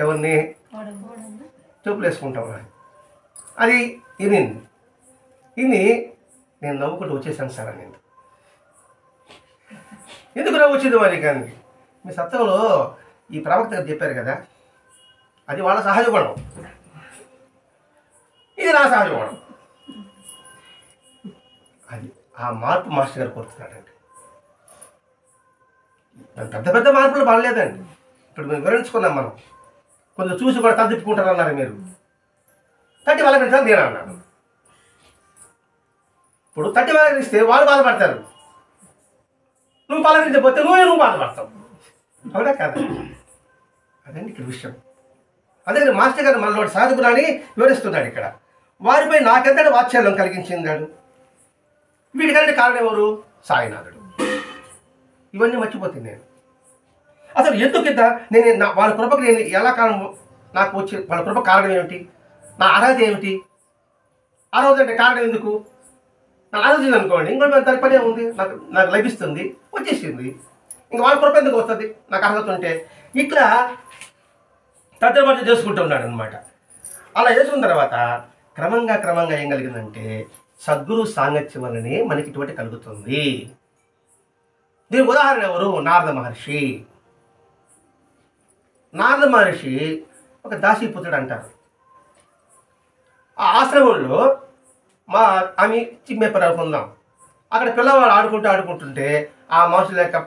S1: ఎవరిని చెప్పులు వేసుకుంటా ఉన్నది. అది ఇని నేను నవ్వుకుంటూ వచ్చేసాను సార్ అని. ఎందుకు నవ్వు వచ్చింది మరి? కానీ మీ సత్యంలో ఈ ప్రవక్త చెప్పారు కదా, అది వాళ్ళ సహజ గుణం, ఇది నా సహజ గుణం. అది ఆ మార్పు మాస్టర్ గారు కోరుతున్నాడండి. పెద్ద పెద్ద మార్పులు పడలేదండి. ఇప్పుడు మేము వివరించుకున్నాం, మనం కొంచెం చూసి కూడా తలదిప్పుకుంటారన్నారు మీరు. 30 వాళ్ళకి ఇస్తాను నేను అన్నాను. ఇప్పుడు 30 వాళ్ళకి ఇస్తే వాళ్ళు బాధపడతారు, నువ్వు పలకరించకపోతే నువ్వు బాధపడతావు. అవునా కదా? అదండి ఇక్కడ విషయం. అదే మాస్టర్ గారు మనలో సహజ గుణాన్ని వివరిస్తున్నాడు ఇక్కడ. వారిపై నాకెంతటి వాత్సల్యం కలిగించిందాడు. వీటికంటే కారణం ఎవరు? సాయినాథుడు. ఇవన్నీ మర్చిపోతుంది నేను. అసలు ఎందుకు ఇంత నేను వాళ్ళ కృపకు నేను ఎలా కారణం, నాకు వచ్చి వాళ్ళ కృప కారణం ఏమిటి, నా అర్హత ఏమిటి? అర్హత అంటే కారణం ఎందుకు? నా ఆలోచన అనుకోండి, ఇంకోటి దాని పనే ఉంది, నాకు లభిస్తుంది, వచ్చేసింది. ఇంకా వాళ్ళ కృప ఎందుకు వస్తుంది నాకు అర్హత ఉంటే? ఇట్లా తద్దబాటు చేసుకుంటూ ఉన్నాడు అనమాట. అలా చేసుకున్న తర్వాత క్రమంగా క్రమంగా ఏం కలిగిందంటే సద్గురు సాంగత్యం వల్లనే మనకి ఇటువంటి కలుగుతుంది. దీనికి ఉదాహరణ ఎవరు? నారద మహర్షి. నారద మహర్షి ఒక దాసీపుత్రుడు అంటారు. ఆ ఆశ్రమంలో ఆమె చిమ్మేపరు అనుకుందాం. అక్కడ పిల్లవాడు ఆడుకుంటుంటే ఆ మనుషుల యొక్క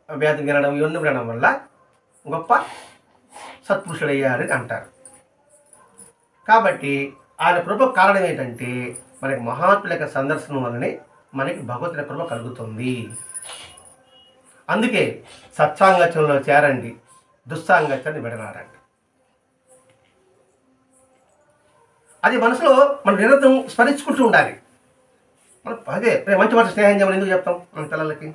S1: వ్యాధి వినడం ఇవన్నీ వినడం వల్ల గొప్ప సత్పురుషుడయ్యారని అంటారు. కాబట్టి ఆయన కృప కారణం ఏంటంటే మనకి మహాత్ముల యొక్క సందర్శనం వల్లనే మనకి భగవతుల కృప కలుగుతుంది. అందుకే సత్సాంగత్యంలో చేరండి, దుస్సాంగత్యాన్ని విడనాడండి. అది మనసులో మనం నిరంతరం స్మరించుకుంటూ ఉండాలి. మనం అదే మంచి మంచి స్నేహం చేయమని ఎందుకు చెప్తాం మన పిల్లలకి?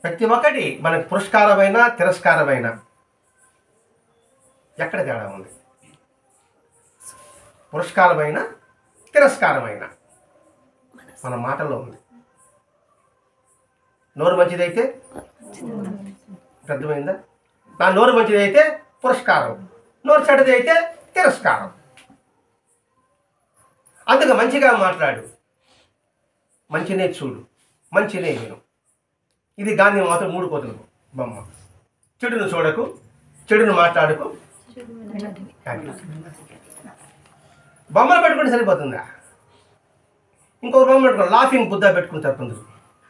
S1: ప్రతి ఒక్కటి మనకు పురస్కారమైన తిరస్కారమైన ఎక్కడ తేడా ఉంది? పురస్కారమైన తిరస్కారమైన మన మాటల్లో ఉంది. నోరు మంచిదైతే అర్థమైందా? నా నోరు మంచిదైతే పురస్కారం, నోరు చెడ్డదైతే తిరస్కారం. అందుకు మంచిగా మాట్లాడు, మంచినే చూడు, మంచినే విను. ఇది గాంధీ మాత్రం 3 కోతులు బొమ్మ. చెడును చూడకు, చెడును మాట్లాడుకు. బొమ్మలు పెట్టుకుంటే సరిపోతుందా? ఇంకొక బొమ్మ పెట్టుకో, లాఫింగ్ బుద్ధ పెట్టుకుంటారు కొందరు.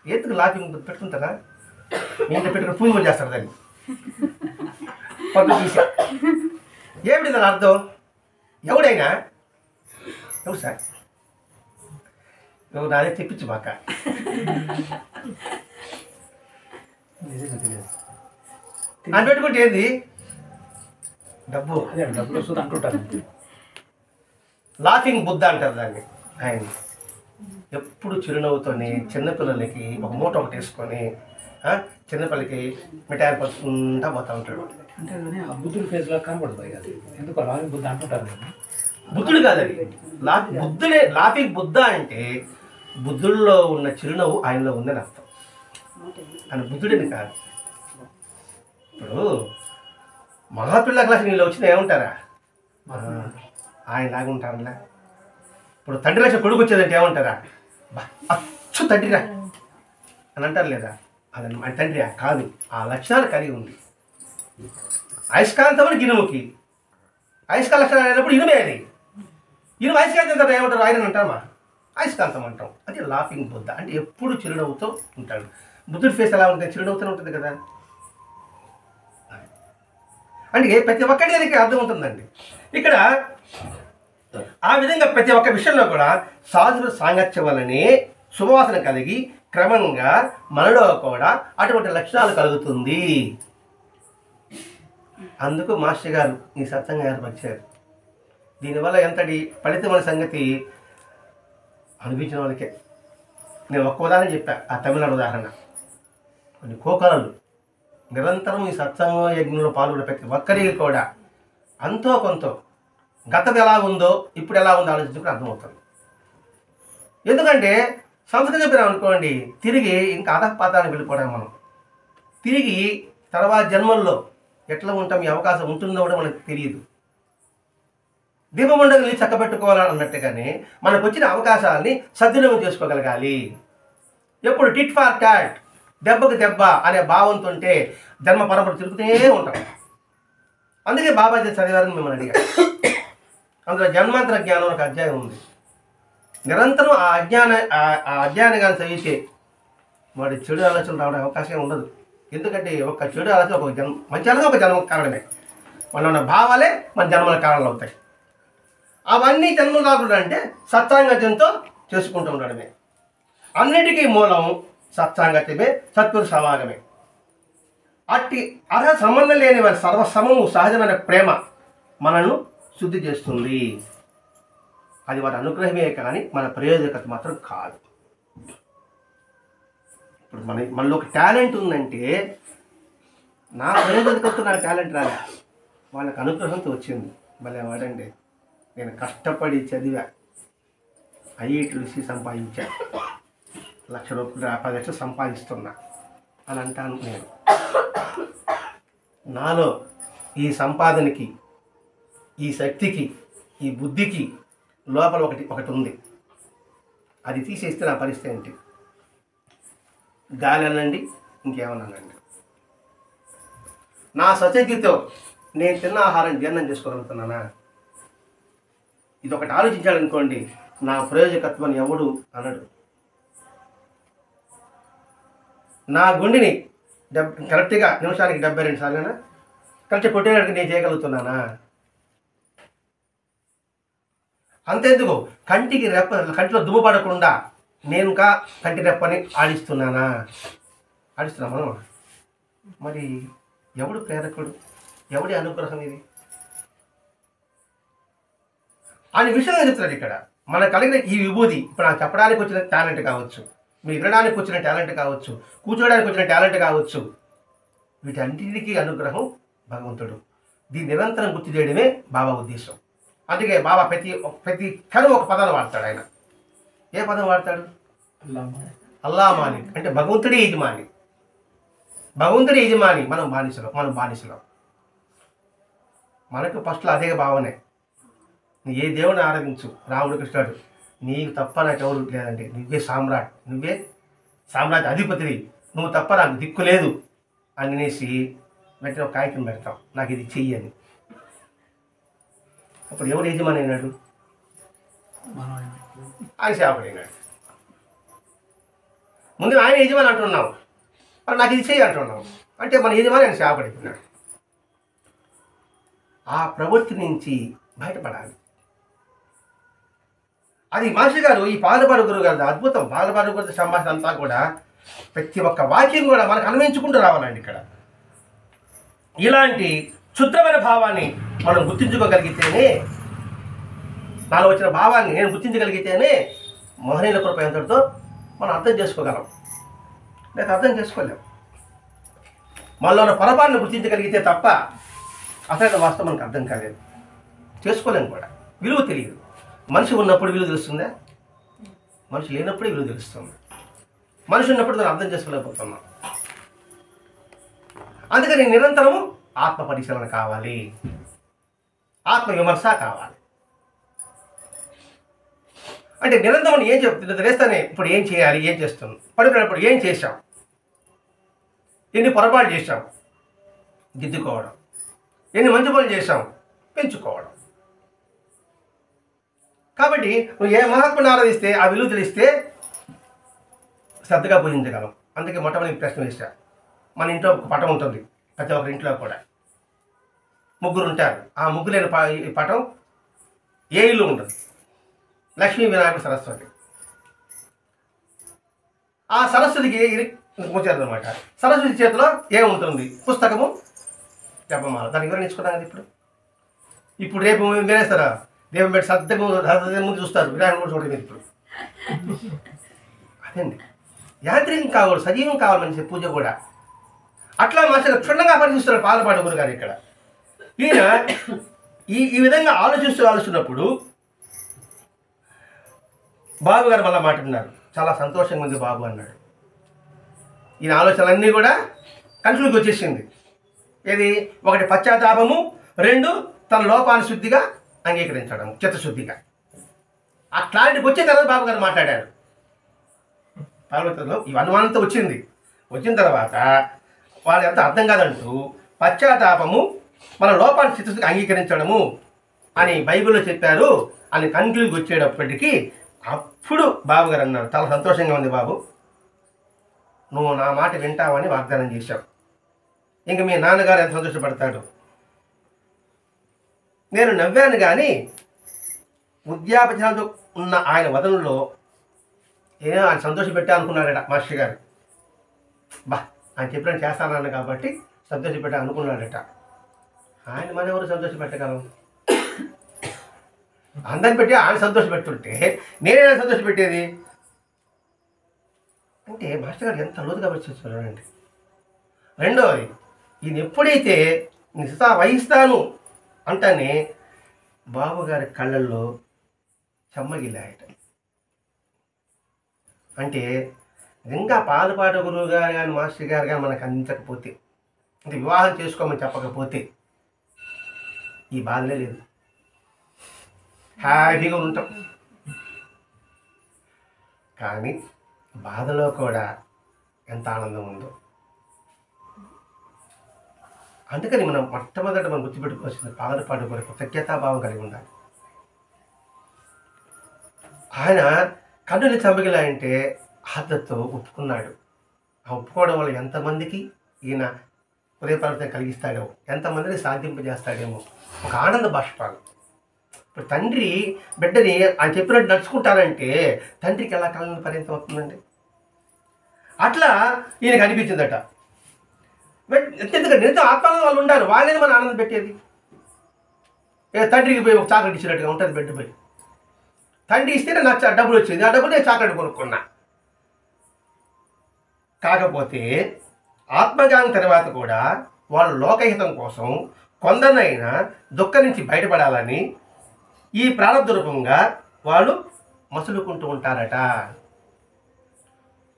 S1: ఎందుకు లాఫింగ్ బుద్ధ పెట్టుకుంటారా? మీ ఇంట్లో పెట్టుకుని పూజ కూడా చేస్తారు దాన్ని పట్టు తీసి. ఏమిటి దాని అర్థం? ఎవడైనా ఎవరు సార్ నువ్వు నాదే తెప్పించు బాక. అని పెట్టుకుంటే ఏంది? డబ్బు.
S3: అదే డబ్బులు వస్తుంది అంటుంటారు.
S1: లాఫింగ్ బుద్ధ అంటారు దాన్ని. ఆయన ఎప్పుడు చిరునవ్వుతోని చిన్నపిల్లలకి ఒక మూట ఒకటి వేసుకొని చిన్నపిల్లలకి మిఠాయిలు పట్టుకుంటా పోతూ ఉంటాడు.
S3: అంటే కానీ ఆ బుద్ధుడి ఫేస్లో కనబడుతుంది కదా, ఎందుకు అలాగే బుద్ధ అంటుంటారు కదా.
S1: బుద్ధుడు కాదండి, బుద్ధుడే. లాఫింగ్ బుద్ధ అంటే బుద్ధుడిలో ఉన్న చిరునవ్వు ఆయనలో ఉందని అర్థం. ఆయన బుద్ధుడిని కాదు. ఇప్పుడు మహాపిల్ల క్లాస్ నీళ్ళు వచ్చిన ఏమంటారా? ఆయన లాగా ఉంటారులే. ఇప్పుడు తండ్రి లక్ష కొడుకు వచ్చేదంటే ఏమంటారా? అచ్చు తండ్రిరా అని అంటారు లేదా? అదని మన తండ్రి కాదు, ఆ లక్షణాలు కలిగి ఉంది. అయస్కాంతం అని గినుముకి అయస్కాంత లక్షణాలు అయినప్పుడు ఇనుమే. అది ఇనుము అయస్కాంతం తర్వాత ఏమంటారు? ఆయన అంటామా? అయస్కాంతం అంటాం. అది లాఫింగ్ బుద్ధ అంటే ఎప్పుడు చిరునవ్వుతో ఉంటాడు. బుద్ధుడి ఫేస్ ఎలా ఉంటుంది? చిరునవ్వుతూనే ఉంటుంది కదా. అంటే ప్రతి ఒక్కటి దానికి అర్థం ఉంటుందండి. ఇక్కడ ఆ విధంగా ప్రతి ఒక్క విషయంలో కూడా సాధుల సాంగత్యం వల్లనే శుభవాసన కలిగి క్రమంగా మనలో కూడా అటువంటి లక్షణాలు కలుగుతుంది. అందుకు మాస్టర్ గారు ఈ సత్సంగం ఏర్పరిచారు. దీనివల్ల ఎంతటి ఫలితమైన సంగతి అనిపించిన వాళ్ళకే. నేను ఒక్క ఉదాహరణ చెప్పా, ఆ తమిళనాడు ఉదాహరణ. కొన్ని కోకలలు నిరంతరం ఈ సత్సంగ యజ్ఞంలో పాల్గొనే ప్రతి ఒక్కరికి కూడా అంతో కొంత గతం ఎలా ఉందో ఇప్పుడు ఎలా ఉందో ఆలోచించుకుని అర్థమవుతుంది. ఎందుకంటే సంస్కృతం చెప్పినాం అనుకోండి, తిరిగి ఇంకా అధపాతానికి వెళ్ళిపోవడం. మనం తిరిగి తర్వాత జన్మల్లో ఎట్లా ఉంటాం, ఈ అవకాశం ఉంటుందో కూడా మనకు తెలియదు. దీపమండలిని చక్కబెట్టుకోవాలన్నట్టుగానే మనకు వచ్చిన అవకాశాలని సద్వినియోగం చేసుకోగలగాలి. ఎప్పుడు టిట్ ఫార్ టాట్, దెబ్బకు దెబ్బ అనే భావంతో ఉంటే జన్మ పరంపర తిరుగుతూనే ఉంటాం. అందుకే బాబాజీ చదివారని మిమ్మల్ని అడిగారు. అందులో జన్మాంతర జ్ఞానం ఒక అధ్యాయం ఉంది. నిరంతరం ఆ అధ్యాయాన్ని కానీ చదివితే వాడి చెడు ఆలోచనలు రావడం అవకాశం ఉండదు. ఎందుకంటే ఒక చెడు ఆలోచన ఒక జన్మ, మంచి ఆలోచన ఒక జన్మ కారణమే. మన ఉన్న భావాలే మన జన్మల కారణాలు అవుతాయి. అవన్నీ జన్మలు రాకుండా అంటే సత్సాంగత్యంతో చేసుకుంటూ ఉండడమే. అన్నిటికీ మూలం సత్సాంగత్యమే, సత్పురుష సమాగమే. అట్టి అర్హ సంబంధం లేని వారి సర్వసమము సహజమైన ప్రేమ మనను శుద్ధి చేస్తుంది. అది వారి అనుగ్రహమే కానీ మన ప్రయోజకత మాత్రం కాదు. ఇప్పుడు మనలో ఒక టాలెంట్ ఉందంటే నా ప్రయోజకతతో నాకు టాలెంట్ రాలే, వాళ్ళకి అనుగ్రహంతో వచ్చింది. భలే వాడండి, నేను కష్టపడి చదివా, ఐఐటీసీ సంపాదించా, 1,00,000 రూపాయలు 10 లక్షలు సంపాదిస్తున్నా అని అంటాను నేను. నాలో ఈ సంపాదనకి ఈ శక్తికి, ఈ బుద్ధికి లోపల ఒకటి ఒకటి ఉంది. అది తీసేస్తే నా పరిస్థితి ఏంటి? గాలి అనండి, ఇంకేమన్నానండి. నా స్వశక్తితో నేను తిన్న ఆహారం జీర్ణం చేసుకోగలుగుతున్నానా? ఇది ఒకటి ఆలోచించాలనుకోండి, నా ప్రయోజకత్వాన్ని ఎవడు అనడు. నా గుండెని కరెక్ట్గా నిమిషానికి 72 సార్లునా కరెక్ట్ కొట్టేటట్టుగా నేను చేయగలుగుతున్నానా? అంతెందుకు, కంటిలో దుమ్ము పడకుండా నేను కంటి రెప్పని ఆడిస్తున్నానా? ఆడిస్తున్నా మనం. మరి ఎవడు ప్రేరకుడు, ఎవడి అనుగ్రహం ఇది అని విషయం చెప్తున్నాడు ఇక్కడ. మనకు కలిగిన ఈ విభూతి, ఇప్పుడు నాకు చెప్పడానికి వచ్చిన టాలెంట్ కావచ్చు, మీరు వినడానికి వచ్చిన టాలెంట్ కావచ్చు, కూర్చోడానికి వచ్చిన టాలెంట్ కావచ్చు, వీటన్నిటికీ అనుగ్రహం భగవంతుడు. దీన్ని నిరంతరం గుర్తు చేయడమే బాబా ఉద్దేశం. అందుకే బాబా ప్రతి కను ఒక పదాన్ని వాడతాడు. ఆయన ఏ పదం వాడతాడు? అల్లా మాలిక్, అంటే భగవంతుడే యజమాని. భగవంతుడే యజమాని, మనం బానిసలం. మనకు ఫస్ట్లో అదే భావనే. నీ ఏ దేవుని ఆరాధించు, రాముడు కృష్ణుడు, నీకు తప్ప నాకు ఎవరు లేదండి, నువ్వే సామ్రాట్ అధిపతివి, నువ్వు తప్ప నాకు దిక్కు లేదు అనేసి వెంటనే ఒక కాగితం పెడతాం, నాకు ఇది చెయ్యి అని. అప్పుడు ఎవరు యజమాని అయినాడు? ఆయన సేవకుడు అయినాడు. ముందు ఆయన యజమాని అంటున్నావు, మరి నాకు ఇది చెయ్యి అంటున్నావు, అంటే మన యజమాని ఆయన సేవకుడు అయిపోయినాడు. ఆ ప్రవృత్తి నుంచి బయటపడాలి. అది మహర్షి గారు ఈ పాలపాడు గురువు గారు అద్భుతం. పాలపాడు గురు సంభాషణ అంతా కూడా ప్రతి ఒక్క వాక్యం కూడా మనకు అన్వయించుకుంటూ రావాలండి. ఇక్కడ ఇలాంటి క్షుద్రమైన భావాన్ని మనం గుర్తించుకోగలిగితేనే, నాలో వచ్చిన భావాన్ని నేను గుర్తించగలిగితేనే మహనీయుల కృప ఎంతటితో మనం అర్థం చేసుకోగలం, లేక అర్థం చేసుకోలేం. మనలో ఉన్న పొరపాటును గుర్తించగలిగితే తప్ప అసలు వాస్తవం మనకు అర్థం కాలేదు, చేసుకోలేము కూడా. విలువ తెలియదు. మనిషి ఉన్నప్పుడు విలువ తెలుస్తుందా? మనిషి లేనప్పుడే విలువ తెలుస్తుంది. మనిషి ఉన్నప్పుడు దాన్ని అర్థం చేసుకోలేకపోతున్నాం. అందుకని నిరంతరము ఆత్మ పరిశీలన కావాలి, ఆత్మ విమర్శ కావాలి. అంటే నిరంతరం ఏం చెప్తుంది తెలిస్తేనే ఇప్పుడు ఏం చేయాలి, ఏం చేస్తున్నాం, పడుకునేటప్పుడు ఏం చేశాం, ఎన్ని పొరపాటు చేశాం, దిద్దుకోవడం, ఎన్ని మంచి పనులు చేశాం, పెంచుకోవడం. కాబట్టి నువ్వు ఏ మహాత్ముని ఆరాధిస్తే ఆ విలువ తెలిస్తే శ్రద్ధగా పూజించగలం. అందుకే మొట్టమొదటి ప్రశ్న వేశా. మన ఇంట్లో ఒక పటం ఉంటుంది, ప్రతి ఒక్కరి ఇంట్లో కూడా ముగ్గురు ఉంటారు. ఆ ముగ్గురు లేని పటం ఏ ఇల్లు ఉండదు. లక్ష్మీ, వినాయకుడు, సరస్వతి. ఆ సరస్వతికి వచ్చారనమాట. సరస్వతి చేతిలో ఏముంటుంది? పుస్తకము, జపమాల. దానికి వివరించుకున్నాం కదా. ఇప్పుడు రేపు మీరేస్తారా? దేవుని పెట్టి సద్దగా ముందు చూస్తారు, వినాయకుడు చూడండి. ఇప్పుడు అదండి, యాంత్రికం కావాలి, సజీవం కావాలి మనిషి పూజ కూడా. అట్లా మనుషులు క్షుణ్ణంగా పరిశీలిస్తారు పాలపాడు గురు గారు ఇక్కడ. ఈయన ఈ విధంగా ఆలోచిస్తున్నప్పుడు బాబు గారు మళ్ళీ మాట్లాడినారు. చాలా సంతోషంగా ఉంది బాబు అన్నాడు. ఈయన ఆలోచనలన్నీ కూడా కన్ఫ్యూజ్కి వచ్చేసింది. ఏది? ఒకటి పశ్చాత్తాపము, 2 తన లోపాన్ని శుద్ధిగా అంగీకరించడం, చిత్తశుద్ధిగా. అట్లాంటికి వచ్చే తర్వాత బాబు గారు మాట్లాడారు. పార్వతిలో ఈ అనుమానంతో వచ్చిన తర్వాత వాళ్ళు ఎంత అర్థం కాదంటూ పశ్చాత్తాపము మన లోపాన్ని చిత్తశుద్ధిగా అంగీకరించడము అని బైబిల్లో చెప్పారు అని కన్క్లూజ్కి వచ్చేటప్పటికీ అప్పుడు బాబు గారు అన్నారు, చాలా సంతోషంగా ఉంది బాబు, నువ్వు నా మాట వింటావని వాగ్దానం చేశావు. ఇంక మీ నాన్నగారు ఎంత సంతోషపడతాడు. నేను నవ్వాను కానీ ఉద్యాపచనాలతో ఉన్న ఆయన వదనంలో ఏదో ఆయన సంతోషపెట్టా అనుకున్నాడట మాస్టర్ గారు. ఆయన చెప్పినట్టు చేస్తానన్న కాబట్టి సంతోషపెట్టా అనుకున్నాడట. ఆయన మన ఎవరు సంతోషపెట్టగలం? అందరిని పెట్టి ఆయన సంతోషపెట్టుంటే నేనేనా సంతోషపెట్టేది అంటే మాస్టర్ గారు ఎంత లోతుగా వచ్చేస్తున్నాడండి. రెండవది, ఈయన ఎప్పుడైతే నిస్సా వహిస్తాను అంటేనే బాబుగారి కళ్ళల్లో చెమ్మగిలాయట. అంటే ఇంకా పాలపాట గురువు గారు కానీ మాస్టర్ గారు కానీ మనకు అందించకపోతే, అంటే వివాహం చేసుకోమని చెప్పకపోతే ఈ బాధలే లేదు. హ్యాపీగా ఉంటాం. కానీ బాధలో కూడా ఎంత ఆనందం ఉందో. అందుకని మనం మొట్టమొదట మనం గుర్తుపెట్టుకోవాల్సింది పాటలు కూడా కృతజ్ఞతాభావం కలిగి ఉండాలి. ఆయన కన్నుని చంపగలంటే ఆత్మతో ఒప్పుకున్నాడు. ఆ ఒప్పుకోవడం వల్ల ఎంతమందికి ఈయన హృదయపరివర్తన కలిగిస్తాడేమో, ఎంతమందిని సాధింపజేస్తాడేమో, ఒక ఆనంద బాష్పాలు. ఇప్పుడు తండ్రి బిడ్డని ఆయన చెప్పినట్టు నడుచుకుంటారంటే తండ్రికి ఎలా కళ్ళని పరిమితం అవుతుందండి. అట్లా ఈయనకి అనిపించిందట. ఎందుకంటే నిజం ఆత్మలో వాళ్ళు ఉండాలి, వాళ్ళేది మన ఆనందం పెట్టేది. తండ్రికి పోయి ఒక చాక్లెట్ ఇచ్చినట్టుగా ఉంటుంది బిడ్డ పోయి. తండ్రి ఇస్తేనే నాకు డబ్బులు వచ్చింది, ఆ డబ్బులు నేను చాక్లెట్ కొనుక్కున్నా. కాకపోతే ఆత్మజ్ఞానం తర్వాత కూడా వాళ్ళు లోకహితం కోసం కొందరినైనా దుఃఖం నుంచి బయటపడాలని ఈ ప్రారంభ రూపంగా వాళ్ళు మసులుకుంటూ ఉంటారట.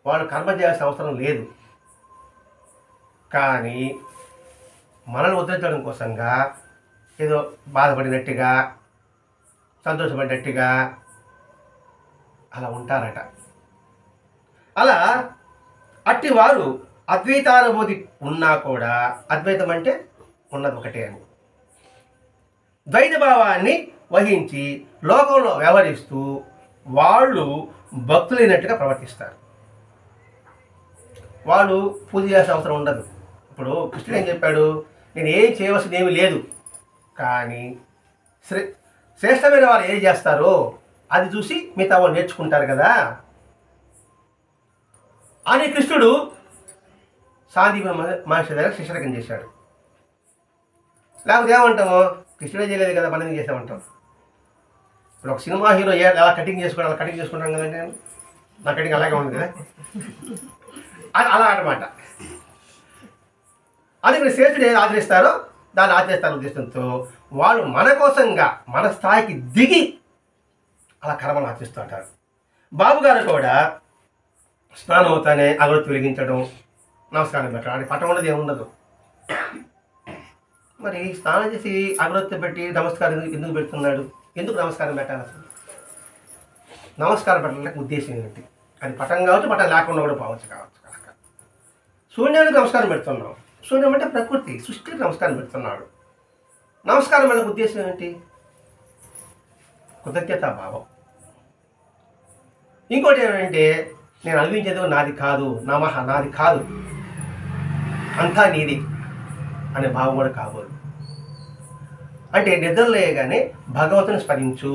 S1: వాళ్ళు కర్మ చేయాల్సిన అవసరం లేదు. కానీ మనల్ని ఉద్ధరించడం కోసంగా ఏదో బాధపడినట్టుగా సంతోషపడినట్టుగా అలా ఉంటారట. అలా అట్టి వారు అద్వైతానుభూతి ఉన్నా కూడా అద్వైతం అంటే ఉన్నది ఒకటే అని ద్వైత భావాన్ని వహించి లోకంలో వ్యవహరిస్తూ వాళ్ళు భక్తులైనట్టుగా ప్రవర్తిస్తారు. వాళ్ళు పూజ చేయాల్సిన అవసరం ఉండదు. ఇప్పుడు కృష్ణుడు ఏం చెప్పాడు, నేను ఏం చేయవలసింది ఏమీ లేదు, కానీ శ్రేష్టమైన వారు ఏం చేస్తారో అది చూసి మిగతా వాళ్ళు నేర్చుకుంటారు కదా అని కృష్ణుడు సాందీప మహర్షి దగ్గర శిష్యరకం చేశాడు. లేకపోతే ఏమంటాము, కృష్ణుడే చేయలేదు కదా మనం ఏం చేసామంటాం. ఇప్పుడు ఒక సినిమా హీరో ఎలా కటింగ్ చేసుకోవడం అలా కటింగ్ చేసుకుంటాం కదండి. నా కటింగ్ అలాగే ఉంది కదా, అది అలా అన్నమాట. అది మీరు శ్రేష్ఠుడు ఏది ఆచరిస్తారో దాన్ని ఆచరిస్తారు ఉద్దేశంతో వాళ్ళు మన కోసంగా మన స్థాయికి దిగి అలా కర్మలు ఆచరిస్తూ ఉంటారు. బాబు గారు కూడా స్నానం అవుతానే అగరొత్తి వెలిగించడం, నమస్కారం పెట్టడం, అది పట్టం ఉండదు ఏముండదు. మరి స్నానం చేసి అగరొత్తి పెట్టి నమస్కారం ఎందుకు పెడుతున్నాడు? ఎందుకు నమస్కారం పెట్టాలి? అసలు నమస్కారం పెట్టడానికి ఉద్దేశం ఏంటి? అది పటం కావచ్చు, పటం లేకుండా కూడా కావచ్చు కనుక సూర్యునికి నమస్కారం పెడుతున్నాం. సూర్యం అంటే ప్రకృతి, సృష్టికి నమస్కారం పెడుతున్నాడు. నమస్కారం వల్ల ఉద్దేశం ఏంటి? కృతజ్ఞతా భావం. ఇంకోటి ఏమంటే నేను అనుభవించేది నాది కాదు, నాది కాదు, అంతా నీది అనే భావం కూడా కాబోదు. అంటే నిద్రలేయగానే భగవంతుని స్మరించు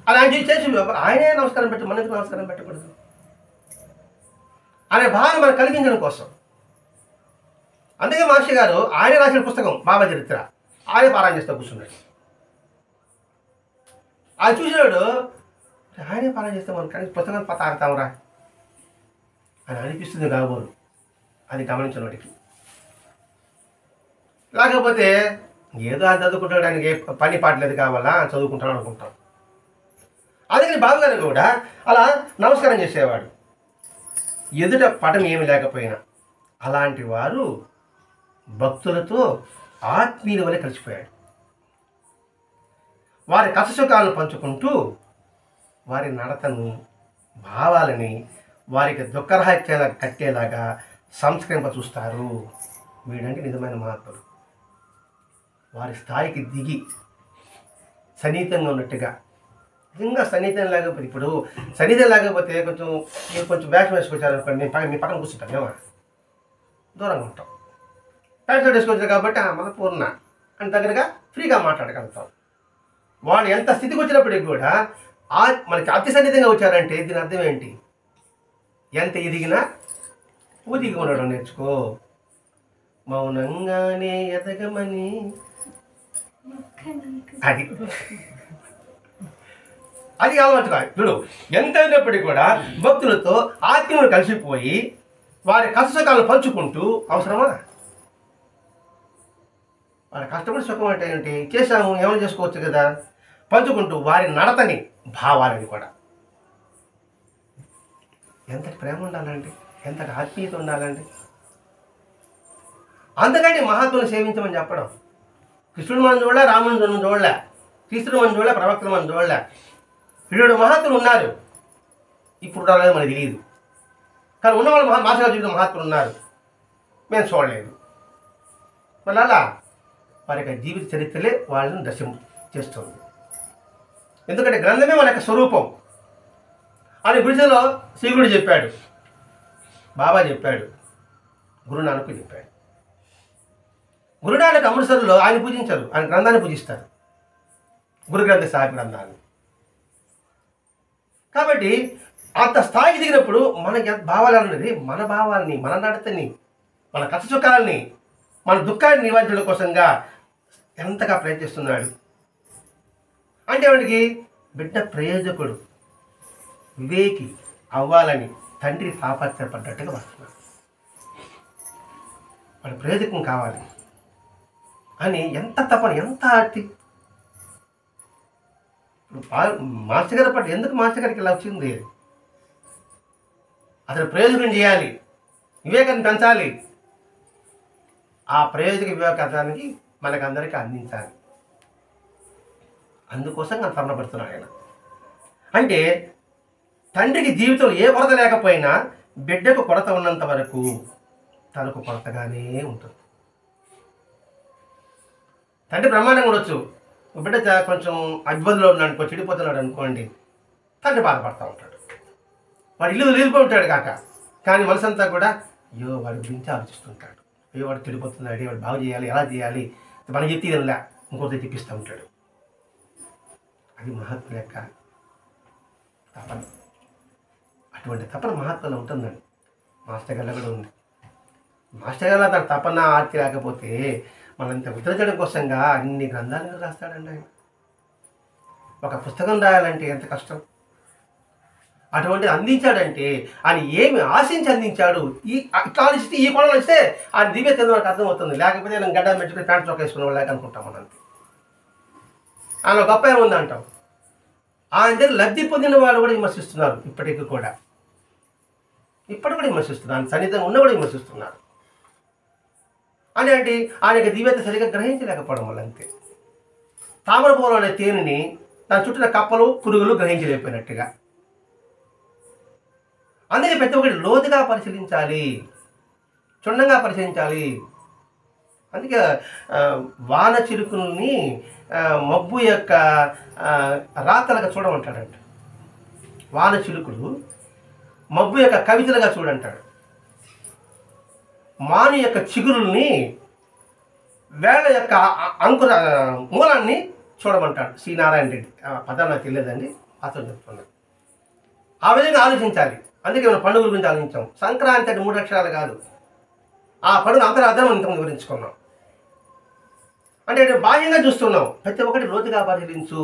S1: అలా చేసి ఆయనే నమస్కారం పెట్టు, మనకి నమస్కారం పెట్టకూడదు అనే భావన మనకు కలిగించడం కోసం. అందుకే మహర్షి గారు ఆయన రాసిన పుస్తకం బాబా చరిత్ర ఆయన పారాయణ చేస్తూ కూర్చున్నాడు. అది చూసినాడు, ఆయనే పారాయణ చేస్తాం మనం కానీ పుస్తకం తాగుతాంరా అని అనిపిస్తుంది కాబోలు. అది గమనించిన వాడికి. లేకపోతే ఏదో ఆయన చదువుకుంటాడానికి పని పాటలేదు కావాలా చదువుకుంటాను అనుకుంటాం. అందుకని బాబు గారు కూడా అలా నమస్కారం చేసేవాడు, ఎదుట పటం ఏమి లేకపోయినా. అలాంటి వారు భక్తులతో ఆత్మీయుల వలె కలిసిపోయాడు. వారి కష్టసుఖాలను పంచుకుంటూ వారి నడతను భావాలని వారికి దుఃఖరహత్యాల కట్టేలాగా సంస్కరింప చూస్తారు. వీడంటే నిజమైన మహాత్ముడు. వారి స్థాయికి దిగి సన్నిహితంగా ఉన్నట్టుగా. నిజంగా సన్నిహితం లేకపోతే, ఇప్పుడు సన్నిహితం లేకపోతే కొంచెం వేషం వేసుకొచ్చారు అనుకోండి, నేను మీ పక్కన కూర్చుంటాను, ఏమో దూరంగా ఉంటాం. ప్యాంట్ వేసుకొచ్చారు కాబట్టి మన పూర్ణ అని దగ్గరగా ఫ్రీగా మాట్లాడగలుగుతాం. వాళ్ళు ఎంత స్థితికి వచ్చినప్పటికి కూడా మనకి అతి సన్నిహితంగా వచ్చారంటే దీని అర్థం ఏంటి? ఎంత ఎదిగినా ఊదిగా ఉండడం నేర్చుకో, మౌనంగానే ఎదగమని. అది అలవాటు కాదు. చూడు, ఎంత అయినప్పటికీ కూడా భక్తులతో ఆత్మీయులు కలిసిపోయి వారి కష్టసుఖాలను పంచుకుంటూ అవసరమా? వారి కష్టపడి సుఖం అంటే ఏంటి? చేశాము ఏమైనా చేసుకోవచ్చు కదా. పంచుకుంటూ వారి నడతని భావాలని కూడా. ఎంతటి ప్రేమ ఉండాలండి, ఎంతటి ఆత్మీయత ఉండాలండి. అందుకని మహాత్ములను సేవించమని చెప్పడం. కృష్ణుడు మనం చూడలే, రాముని చూడలే, క్రీస్తులు మన చూడలే, ప్రవక్తలు మన చూడలే. 7 మహాత్ములు ఉన్నారు, ఇప్పుడు రాలేదు మనకు తెలియదు. కానీ ఉన్నవాళ్ళు మాస్టర్ జీవితం మహాత్ములు ఉన్నారు, మేము చూడలేదు. మళ్ళీ అలా వారి యొక్క జీవిత చరిత్రలే వాళ్ళని దర్శనం చేస్తుంది. ఎందుకంటే గ్రంథమే మన యొక్క స్వరూపం అని గుడిసెలో శ్రీగుడు చెప్పాడు, బాబా చెప్పాడు, గురునానక్ చెప్పాడు. గురునానక్ అమృత్సర్లో ఆయన పూజించరు, ఆయన గ్రంథాన్ని పూజిస్తారు, గురు గ్రంథ సాహిబ్ గ్రంథాన్ని. కాబట్టి అంత స్థాయికి దిగినప్పుడు మనకి భావాలు అనేది మన భావాలని, మన నడతని, మన కష్ట సుఖాలని, మన దుఃఖాన్ని నివారించడం కోసంగా ఎంతగా ప్రయత్నిస్తున్నాడు. అంటే వాడికి బిడ్డ ప్రయోజకుడు, వివేకి అవ్వాలని తండ్రి తాపత్రపడ్డట్టుగా వస్తున్నాడు. వాడి ప్రయోజకం కావాలి అని ఎంత తపన, ఎంత ఆర్తి. మాస్టర్ గారి పట్ల ఎందుకు మాస్టర్ గారికి ఇలా వచ్చింది? అతను ప్రయోజకం చేయాలి, వివేకాన్ని పెంచాలి. ఆ ప్రయోజక వివేకానికి మనకందరికీ అందించాలి. అందుకోసం అంత తపనపడుతున్నాడు ఆయన. అంటే తండ్రికి జీవితంలో ఏ కొరత లేకపోయినా బిడ్డకు కొరత ఉన్నంత వరకు తనకు కొరతగానే ఉంటుంది. తండ్రి బ్రహ్మాండంగా ఉండొచ్చు, బిడ్డ కొంచెం ఇబ్బందిలో ఉన్నాడు అనుకో, చెడిపోతున్నాడు అనుకోండి, తండ్రి బాధపడుతూ ఉంటాడు. వాడు ఇల్లు నిలిపి ఉంటాడు కాక, కానీ మనసంతా కూడా అయ్యో వాడి గురించి ఆలోచిస్తుంటాడు. అయ్యో వాడు చెడిపోతున్నాడు, వాడు బాగు చేయాలి, ఎలా చేయాలి, మనం చెప్తే ఇలా ఇంకొకటి చెప్పిస్తూ ఉంటాడు. అది మహాత్ముల యొక్క తపన. అటువంటి తపన మహాత్ములో ఉంటుందండి. మాస్టర్ గారిలో కూడా ఉంది. మాస్టర్ గారిలో తన తపన ఆర్తి లేకపోతే మనంత ఉద్ధరించడం కోసంగా అన్ని గ్రంథాలను రాస్తాడండి ఆయన. ఒక పుస్తకం రాయాలంటే ఎంత కష్టం. అటువంటి అందించాడంటే ఆయన ఏమి ఆశించి అందించాడు. ఇట్లా ఆలోచిస్తే, ఈ కోణంలో ఇస్తే ఆయన దివ్యత మనకు అర్థమవుతుంది. లేకపోతే నేను గడ్డ మెచ్చుకుని ప్యాంట్ చొక్క వేసుకునే వాళ్ళకి అనుకుంటాం మనం. అంతే ఆయన గొప్ప ఏముంది అంటాం. ఆయన దగ్గర లబ్ధి పొందిన వాళ్ళు కూడా విమర్శిస్తున్నారు. ఇప్పటికీ కూడా విమర్శిస్తున్నారు. సన్నిహితంగా ఉన్న కూడా విమర్శిస్తున్నారు. అని అంటే ఆయనకి దివ్యత సరిగ్గా గ్రహించలేకపోవడం వల్ల. అంతే తామరపూలం అనే తేనెని దాని చుట్టూ కప్పలు, పురుగులు గ్రహించలేకపోయినట్టుగా. అందుకే ప్రతి ఒక్కటి లోతుగా పరిశీలించాలి, క్షుణ్ణంగా పరిశీలించాలి. అందుకే వాన చిరుకుల్ని మబ్బు యొక్క రాతలుగా చూడమంటాడంట. వాన చిలుకులు మబ్బు యొక్క కవితలుగా చూడంటాడు. మాను యొక్క చిగురుల్ని వేళ యొక్క అంకుర మూలాన్ని చూడమంటాడు శ్రీనారాయణ రెడ్డి. పదాలు నాకు తెలియదండి, అతను చెప్తున్నాడు. ఆ విధంగా ఆలోచించాలి. అందుకే మనం పండుగల గురించి ఆలోచించాం. సంక్రాంతి అంటే 3 అక్షరాలు కాదు, ఆ పండుగ అంతరార్థం ఇంతకుముందు వివరించుకున్నాం. అంటే బాహ్యంగా చూస్తున్నాం, ప్రతి ఒక్కటి లోతుగా పరిశీలించు,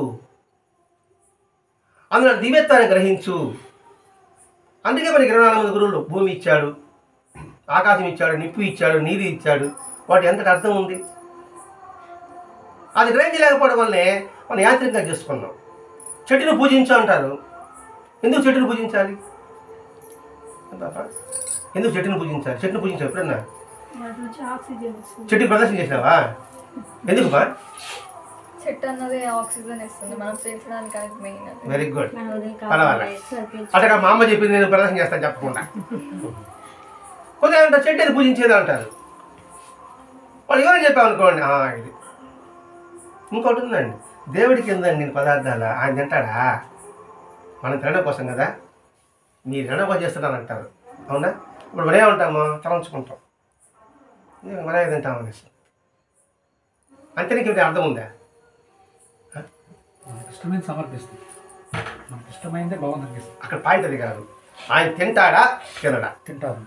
S1: అందులో దివ్యత్వాన్ని గ్రహించు. అందుకే మనకి 24 మంది గురువులు భూమి ఇచ్చాడు, ఆకాశం ఇచ్చాడు, నిప్పు ఇచ్చాడు, నీరు ఇచ్చాడు. వాటి ఎంతటి అర్థం ఉంది. అది గ్రహించలేకపోవడం వల్లే మనం యాంత్రికంగా చేసుకున్నాం. చెట్టును పూజించు అంటారు. ఎందుకు చెట్టును పూజించాలి? ఎందుకు చెట్టును పూజించాలి? చెట్టును పూజించావు ఎప్పుడన్నా? చెట్టుకి ప్రదర్శన చేసినావా? ఎందుకు బా?
S4: చెట్టు అన్నది ఆక్సిజన్ ఇస్తుంది, మనం పీల్చడానికి అది మెయిన్.
S1: Very good. పర్వాలేదు. అట్లా మా అమ్మ చెప్పింది, నేను ప్రదర్శన చేస్తాను చెప్పకుండా. కొంచెం చెట్టుని పూజించేది అంటారు. వాళ్ళు ఎవరైనా చెప్పామనుకోండి, ఇది ఇంకోటి ఉందండి. దేవుడికి ఏందండి నేను పదార్థాలు ఆయన తింటాడా? మనం తినడం కోసం కదా, మీరు తినడం కోసం చేస్తున్నాను అంటారు. అవునా? ఇప్పుడు మనం ఏమంటామో తలంచుకుంటాం, మనమే తింటాం అనేసి. అంతే. నీకు అర్థం ఉందా?
S3: ఇష్టమైంది సమర్పిస్తుంది, మనకు ఇష్టమైందే భగవంతునికి ఇస్తుంది.
S1: అక్కడ పాయింట్ అది కాదు. ఆయన తింటాడా తినడా?
S3: తింటారు.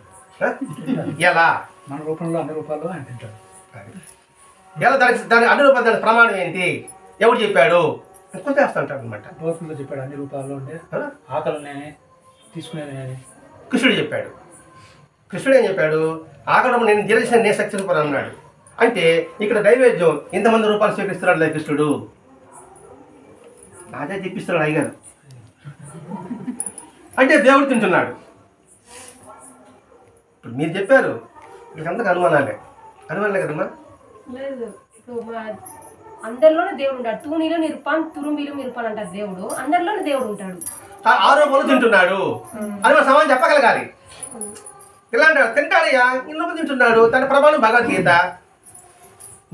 S1: ఎలా?
S3: మన రూపంలో, అన్ని రూపాల్లో ఆయన తింటాడు.
S1: ఎలా? దాని అన్ని రూపాయలు, దాని ప్రమాణం ఏంటి? ఎవడు చెప్పాడు? కొట్టేస్తుంటాడు అనమాట.
S3: భగవంతుడు చెప్పాడు అన్ని రూపాల్లో ఉండే ఆకలి నేనే, తీసుకునేది నేనే.
S1: కృష్ణుడు చెప్పాడు. కృష్ణుడు ఏం చెప్పాడు? ఆకలి నేను జీరచేసిన నేను సక్సెస్ఫుల్ అన్నాడు. అంటే ఇక్కడ నైవేద్యం ఇంతమంది రూపాయలు స్వీకరిస్తున్నాడు లేదు కృష్ణుడు, నాదే తెప్పిస్తున్నాడు అయ్యారు. అంటే దేవుడు తింటున్నాడు. ఇప్పుడు మీరు చెప్పారు, వీళ్ళకంతకు అనుమానాలే కదమ్మా?
S2: లేదు. ఇప్పుడు అందరిలోనే దేవుడు ఉంటాడు. తూనీలో నిరుపాన్ తురుమిలో నిరుపాన్ అంటారు దేవుడు. అందరిలోనే దేవుడు ఉంటాడు.
S1: ఆరోపణలు తింటున్నాడు అని మన సమాజం చెప్పగలగాలి. ఇలా అంటాడు, తింటాడయ్యా, ఇన్నొక తింటున్నాడు, తన ప్రమాణం భగవద్గీత.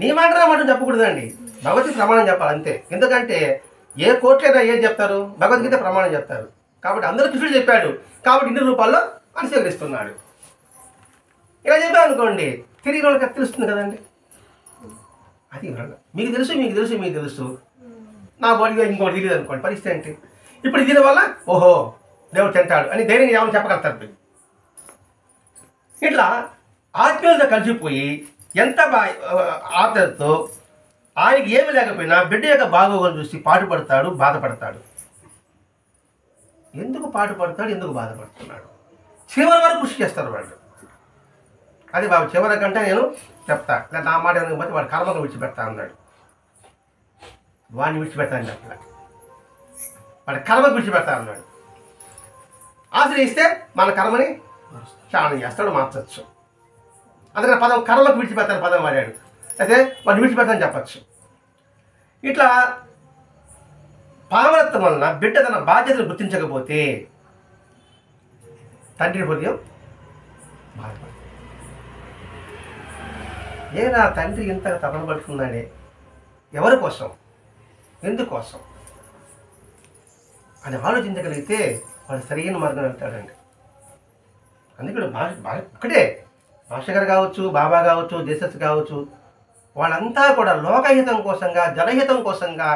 S1: నీ మాట నా మాట చెప్పకూడదండి, భగవద్గీత ప్రమాణం చెప్పాలి అంతే. ఎందుకంటే ఏ కోర్టులో ఏం చెప్తారు, భగవద్గీత ప్రమాణం చెప్తారు. కాబట్టి అందరూ కృష్ణుడు చెప్పాడు కాబట్టి ఇన్ని రూపాల్లో అనుసరిస్తున్నాడు. ఇలా చెప్పామనుకోండి, తిరిగి వాళ్ళకి తెలుస్తుంది కదండి. అది మీకు తెలుసు మీకు తెలుసు మీకు తెలుసు, నా బాడీగా ఇంకోటి తెలియదు అనుకోండి, పరిస్థితి ఏంటి? ఇప్పుడు దీనివల్ల ఓహో దేవుడు తింటాడు అని ధైర్యంగా ఏమైనా చెప్పగలుగుతారు. ఇట్లా ఆత్మీయులతో కలిసిపోయి ఎంత ఆతతో ఆయనకి ఏమి లేకపోయినా బిడ్డ యొక్క బాగోగులు చూసి పాటుపడతాడు, బాధపడతాడు. ఎందుకు పాటుపడతాడు, ఎందుకు బాధపడుతున్నాడు, చివరి వరకు కృషి చేస్తారు వాళ్ళు. అది బాబు చివరి కంటే నేను చెప్తా, నా మాట బట్టి వాడి కర్మకు విడిచిపెడతా అన్నాడు. వాడిని విడిచిపెడతాను చెప్పలే, వాడి కర్మకు విడిచిపెడతా అన్నాడు. ఆశ్రయిస్తే మన కర్మని చాలా చేస్తాడు, మార్చచ్చు. అందుకని పదం కర్మకు విడిచిపెడతాను పదం వాడాడు, అయితే వాడిని విడిచిపెడతాను చెప్పచ్చు. ఇట్లా పావనత్వం వలన బిడ్డ తన బాధ్యతను గుర్తించకపోతే తండ్రి హృదయం బాధపడుతుంది. నా తండ్రి ఇంతగా తపన పడుతున్నాడే, ఎవరి కోసం, ఎందుకోసం అని ఆలోచించగలిగితే వాడు సరైన మార్గం వెళ్తాడండి. అందుకే ఒక్కటే మాస్టర్ గారు కావచ్చు, బాబా కావచ్చు, దేశస్ కావచ్చు, వాళ్ళంతా కూడా లోకహితం కోసంగా, జనహితం కోసంగా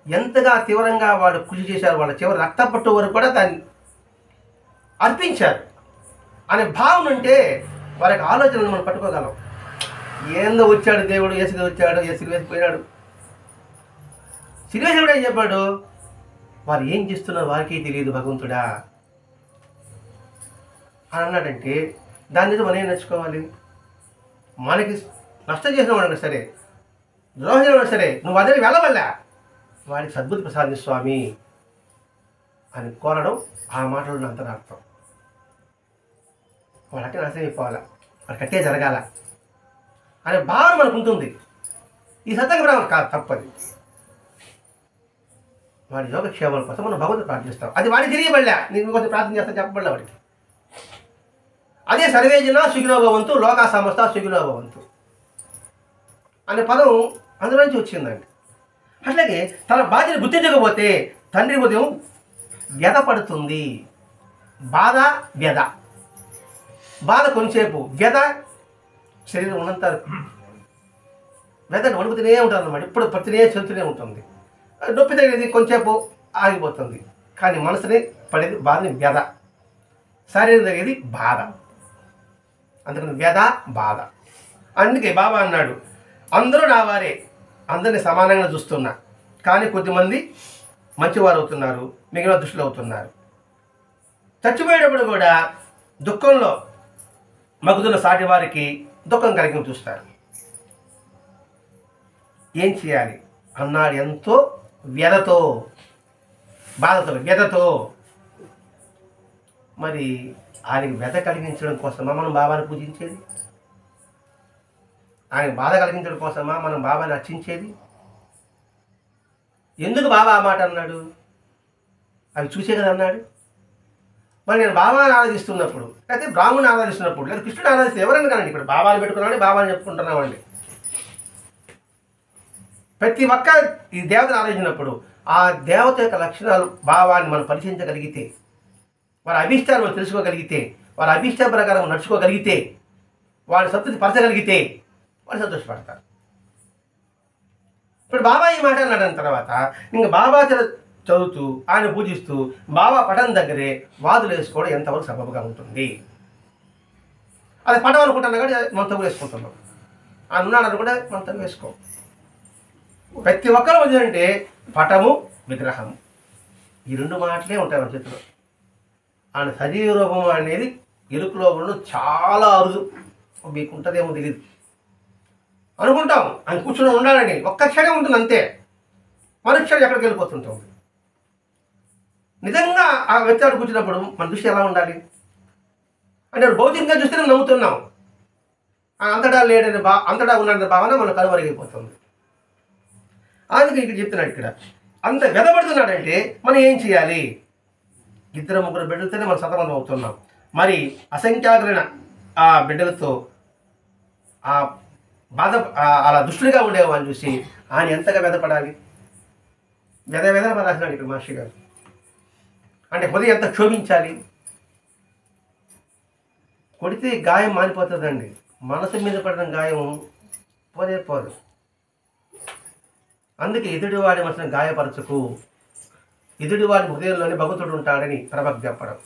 S1: ఎంతగా తీవ్రంగా వాళ్ళు కృషి చేశారు. వాళ్ళ చివరి రక్తపట్టు వరకు కూడా దాన్ని అర్పించారు అనే భావన ఉంటే వారికి ఆలోచనలు మనం పట్టుకోగలం. ఏందో వచ్చాడు దేవుడు, ఏసుగా వచ్చాడు, ఏసుగా వేసిపోయినాడు. సిరివేశుడు ఏం చెప్పాడు, వారు ఏం చేస్తున్నారో వారికే తెలియదు భగవంతుడా అని అన్నాడంటే దాని మీద మనం ఏం నేర్చుకోవాలి? మనకి నష్టం చేసిన వాడు సరే, ద్రోహం చేసిన సరే, నువ్వు అదే వెళ్ళవల్లా వాడికి సద్బుద్ధి ప్రసాది స్వామి అని కోరడం ఆ మాటలు అంతరార్థం. వాళ్ళకి నష్టం అయిపోవాలా, వాడు కట్టే జరగాల అనే భావన మనకు ఉంటుంది. ఈ సత్యంగా బ్రాహ్మణ కాదు, తప్పది. వాడి యోగక్షేమాల కోసం మనం భగవంతుడు ప్రార్థిస్తాం. అది వాడికి తెలియబడలే, నేను కొంచెం ప్రార్థన చేస్తాను చెప్పబడలే వాడికి. అదే సర్వేజన సుఖినో భవంతు, లోకా సమస్త సుఖినో భవంతు అనే పదం అందులో నుంచి వచ్చిందండి. అట్లాగే తన బాధ్యత గుర్తించకపోతే తండ్రి ఉదయం వ్యధ పడుతుంది. బాధ వ్యధ, బాధ కొంచెంసేపు, వ్యధ శరీరం ఉన్నంత వ్యధ వణుకుతూనే ఉంటారు అన్నమాట. ఇప్పుడు ప్రతినే చెల్తూనే ఉంటుంది. నొప్పి తగ్గేది కొంచెంసేపు ఆగిపోతుంది, కానీ మనసుని పడేది బాధని వ్యధ, శరీరం తగ్గేది బాధ. అందుకని వ్యధ బాధ. అందుకే బాబా అన్నాడు, అందరూ నా వారే, అందరినీ సమానంగా చూస్తున్నా, కానీ కొద్దిమంది మంచివారు అవుతున్నారు, మిగిలిన దుష్టులు అవుతున్నారు. చచ్చిపోయేటప్పుడు కూడా దుఃఖంలో మగుతున్న సాటి వారికి దుఃఖం కలిగి చూస్తారు. ఏం చేయాలి అన్నాడు, ఎంతో వ్యధతో, బాధతో, వ్యధతో. మరి ఆయనకి వ్యధ కలిగించడం కోసమా మనం బాబాని పూజించేది? ఆయన బాధ కలిగించడం కోసమా మనం బాబాని అర్చించేది? ఎందుకు బాబా ఆ మాట అన్నాడు? అవి చూసే కదా అన్నాడు. మరి నేను బాబాని ఆరాధిస్తున్నప్పుడు, లేకపోతే బ్రాహ్మణుని ఆరాధిస్తున్నప్పుడు, లేదా కృష్ణుని ఆరాధిస్తే ఎవరైనా కానీ ఇప్పుడు బాబాని పెట్టుకున్నామని బాబాని చెప్పుకుంటున్నామండి. ప్రతి ఒక్క ఈ దేవతను ఆరాధించినప్పుడు ఆ దేవత యొక్క లక్షణాలు భావాన్ని మనం పరిశీలించగలిగితే, వారి అభిష్టాన్ని మనం తెలుసుకోగలిగితే, వారి అభిష్ట ప్రకారం నడుచుకోగలిగితే, వారిని సంతృప్తి పరచగలిగితే వాళ్ళు సంతోషపడతారు. ఇప్పుడు బాబా ఈ మాట అన్నాడన్న తర్వాత ఇంకా బాబా చదువుతూ ఆయన పూజిస్తూ బాబా పటం దగ్గరే వాదులు వేసుకోవడం ఎంతవరకు సబబుగా ఉంటుంది? అది పటం అనుకుంటున్నా కానీ మనం తగ్గు వేసుకుంటున్నాం, అన్నాడు కూడా మనం తగ్గు వేసుకో. ప్రతి ఒక్కరు ఏంటంటే పటము, విగ్రహము, ఈ రెండు మాటలే ఉంటాయి మన చేతిలో. ఆయన సజీవ రూపం అనేది ఎరుకు లోపల చాలా అరుదు, మీకు ఉంటుందేమో తెలియదు అనుకుంటాం. ఆయన కూర్చొని ఉండాలని ఒక్క క్షణం ఉంటుంది అంతే, మరుక్షణం ఎక్కడికి వెళ్ళిపోతుంటాం. నిజంగా ఆ వ్యక్తి కూర్చున్నప్పుడు మన దృష్టి ఎలా ఉండాలి అంటే భౌతికంగా చూస్తే నమ్ముతున్నాం, అంతటా లేడని అంతటా ఉన్నాడని భావన మన కనుమరుగైపోతుంది. అందుకే ఇక్కడ చెప్తున్నాడు, ఇక్కడ అంత వెదపడుతున్నాడంటే మనం ఏం చేయాలి? 2-3 బిడ్డలతోనే మనం సతమతం అవుతున్నాం. మరి అసంఖ్యాకులైన ఆ బిడ్డలతో ఆ బాధ అలా దుష్టులుగా ఉండేవాళ్ళని చూసి ఆయన ఎంతగా వెదపడాలి? వెదన రాసినాడు ఇక్కడ మాస్టర్ గారు. అంటే హృదయం ఎంత క్షోభించాలి? కొడితే గాయం మారిపోతుందండి, మనసు మీద పడిన గాయం పోదే పోదు. అందుకే ఎదుటివాడి మనసును గాయపరచకు, ఎదుటివాడి హృదయంలోనే భగవంతుడు ఉంటాడని ప్రభకు చెప్పడం.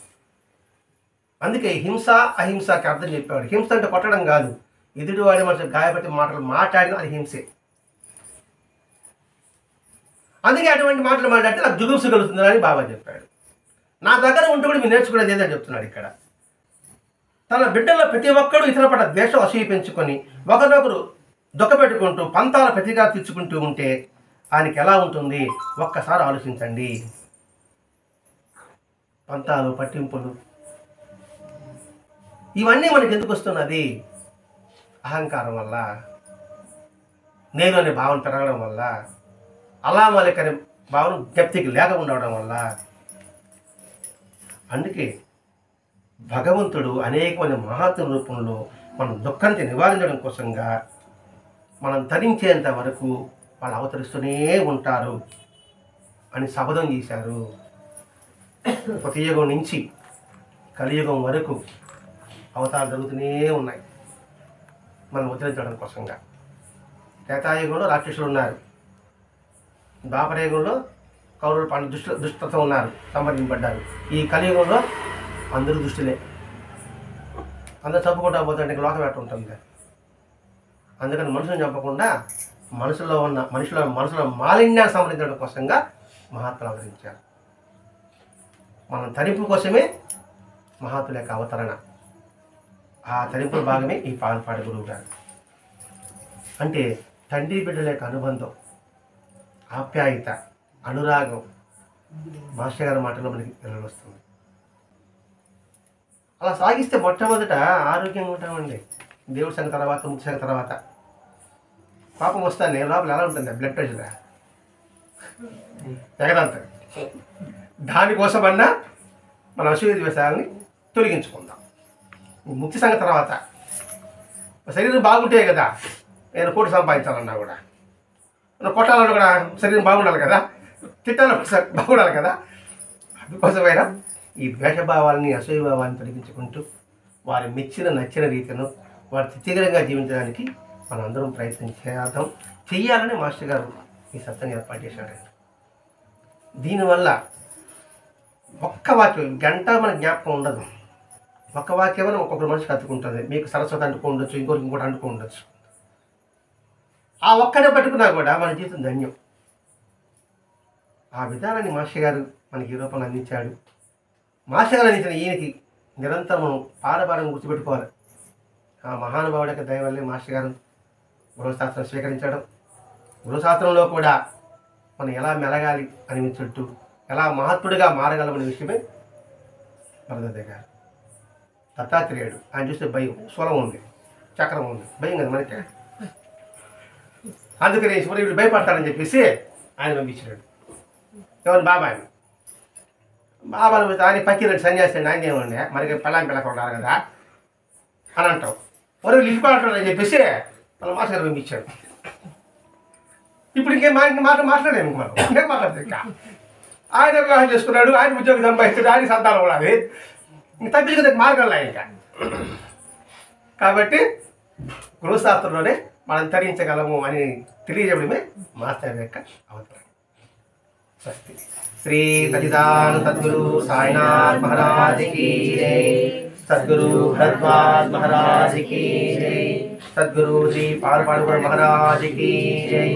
S1: అందుకే హింస అహింసకి అర్థం చెప్పాడు. హింస అంటే కొట్టడం కాదు, ఎదుటివాడి మనసు గాయపరిచే మాటలు మాట్లాడిన అది హింసే. అందుకే అటువంటి మాటలు మాట్లాడితే నాకు జుగుప్స కలుగుతుందని బాబా చెప్పాడు. నా దగ్గర ఉంటూ కూడా మీరు నేర్చుకునేది ఏదని చెప్తున్నాడు ఇక్కడ. తన బిడ్డల్లో ప్రతి ఒక్కరూ ఇతర పట్ల ద్వేషం అసూయ పెంచుకొని ఒకరొకరు దుఃఖపెట్టుకుంటూ పంతాల ప్రతీకారం తెచ్చుకుంటూ ఉంటే ఆయనకి ఎలా ఉంటుంది ఒక్కసారి ఆలోచించండి. పంతాలు, పట్టింపులు ఇవన్నీ మనకి ఎందుకు వస్తున్నది? అహంకారం వల్ల, నేను అనే భావన పెరగడం వల్ల, అలా మలికనే భావన జ్ఞప్తికి లేక ఉండడం వల్ల. అందుకే భగవంతుడు అనేకమైన మహాత్మ రూపంలో మనం దుఃఖాన్ని నివారించడం కోసంగా మనం తరించేంత వరకు వాళ్ళు అవతరిస్తూనే ఉంటారు అని శపథం చేశారు. కొత్తయుగం నుంచి కలియుగం వరకు అవతారాలు జరుగుతూనే ఉన్నాయి మనం ఉద్ధరించడం కోసంగా. త్రేతాయుగంలో రాక్షసులు ఉన్నారు, ద్వాపరయుగంలో కౌరవులు పాండవులు దుష్టత్వం ఉన్నారు, సంబంధింపడ్డారు. ఈ కలియుగంలో అందరూ దుష్టులే, అందరూ చంపుకుంటా పోతుంటే లోకం ఎట్ట ఉంటుంది? అందుకని మనుషులను చంపకుండా మనుషుల మాలిన్యాన్ని సంబంధించడం కోసంగా మహాత్ములు అవతరించారు. మనం తరింపు కోసమే మహాత్ముల యొక్క అవతరణ. ఆ తరింపుల భాగమే ఈ పాలపాటి గురువు గారు. అంటే తండ్రి బిడ్డల యొక్క అనుబంధం, ఆప్యాయత, అనురాగం మాస్టర్ గారి మాటలో మనకి వస్తుంది. అలా సాగిస్తే మొట్టమొదట ఆరోగ్యంగా ఉంటామండి. దేవుడి సంగతి తర్వాత, ముఖ్య సంగతి తర్వాత. పాపం వస్తాను నేను లోపల ఎలా ఉంటుంది? Blood pressure ఎగదంతా. దానికోసమన్నా మన అసూయ ద్వేషాలని తొలగించుకుందాం. ముఖ్య సంగతి తర్వాత. శరీరం బాగుంటే కదా నేను కోటి సంపాదించాలన్నా కూడా, మనం కొట్టాలన్నా కూడా శరీరం బాగుండాలి కదా, తిట్టాలన్నా బాగుండాలి కదా. అందుకోసమైనా ఈ ద్వేషభావాలని, అసూయభావాన్ని తొలగించుకుంటూ వారి మెచ్చిన నచ్చిన రీతిలో వారి తిథిగరంగా జీవించడానికి మనం అందరం ప్రయత్నం చేయాలని మాస్టర్ గారు ఈ సత్యాన్ని ఏర్పాటు చేశారండి. దీనివల్ల ఒక్క వాక్యం గంట మన జ్ఞాపకం ఉండదు. ఒక్క వాక్యమని ఒక్కొక్కరు మనిషికి అతుకుంటుంది. మీకు సరస్వతి అంటుకోండొచ్చు, ఇంకోటి అంటుకోండొచ్చు. ఆ ఒక్కడే పట్టుకున్నా కూడా మన జీవితం ధన్యం. ఆ విధానాన్ని మాస్టర్ గారు మనకి ఈ రూపంలో అందించాడు. మాస్టర్ గారు అందించిన ఈయనకి నిరంతరం మనం పాడపాడని గుర్తుపెట్టుకోవాలి. ఆ మహానుభావుడి యొక్క దయ వల్లే మాస్టర్ గారు గృహశాస్త్రం స్వీకరించడం, గృహశాస్త్రంలో కూడా మనం ఎలా మెలగాలి అని చుట్టూ ఎలా మహాత్ముడిగా మారగలమనే విషయమే వరదయ్య గారు. దత్తాత్రేయుడు ఆయన చూస్తే భయం, స్వరం ఉంది, చక్రం ఉంది, భయం కదా మనకి. అందుకని సూర్యుడు భయపడతాడని చెప్పేసి ఆయన పంపించాడు. ఎవరు? బాబాని. బాబాను ఆయన పక్కిరెడ్డి సన్యాసి ఆయన ఏమండి మనకి పిల్లలు ఉన్నారు కదా అని అంటాం. వరకు లిఖిపాడని చెప్పేసి వాళ్ళ మాస్టర్ గారు పంపించాడు. ఇప్పుడు ఇంకేం మాట్లాడలేము మనం, ఇంకేం మాట్లాడతాం. ఇంకా ఆయన వివాహం చేసుకున్నాడు, ఆయన ఉద్యోగం సంపాదించాడు, ఆయన సంతానం కూడా అది ఇంక తప్పించుకునే మార్గంలో ఇంకా. కాబట్టి గృహశాస్త్రంలోనే మనం తరించగలము అని తెలియజేయడమే మాస్టర్ యొక్క అవతారం. స్వస్తి. శ్రీ సచిదానంద సద్గురు సాయినాథ్ మహారాజ్ की जय, सद्गुरु भरद्वाज महाराज की जय, सद्गुरु श्री पालपाड़ महाराज की जय.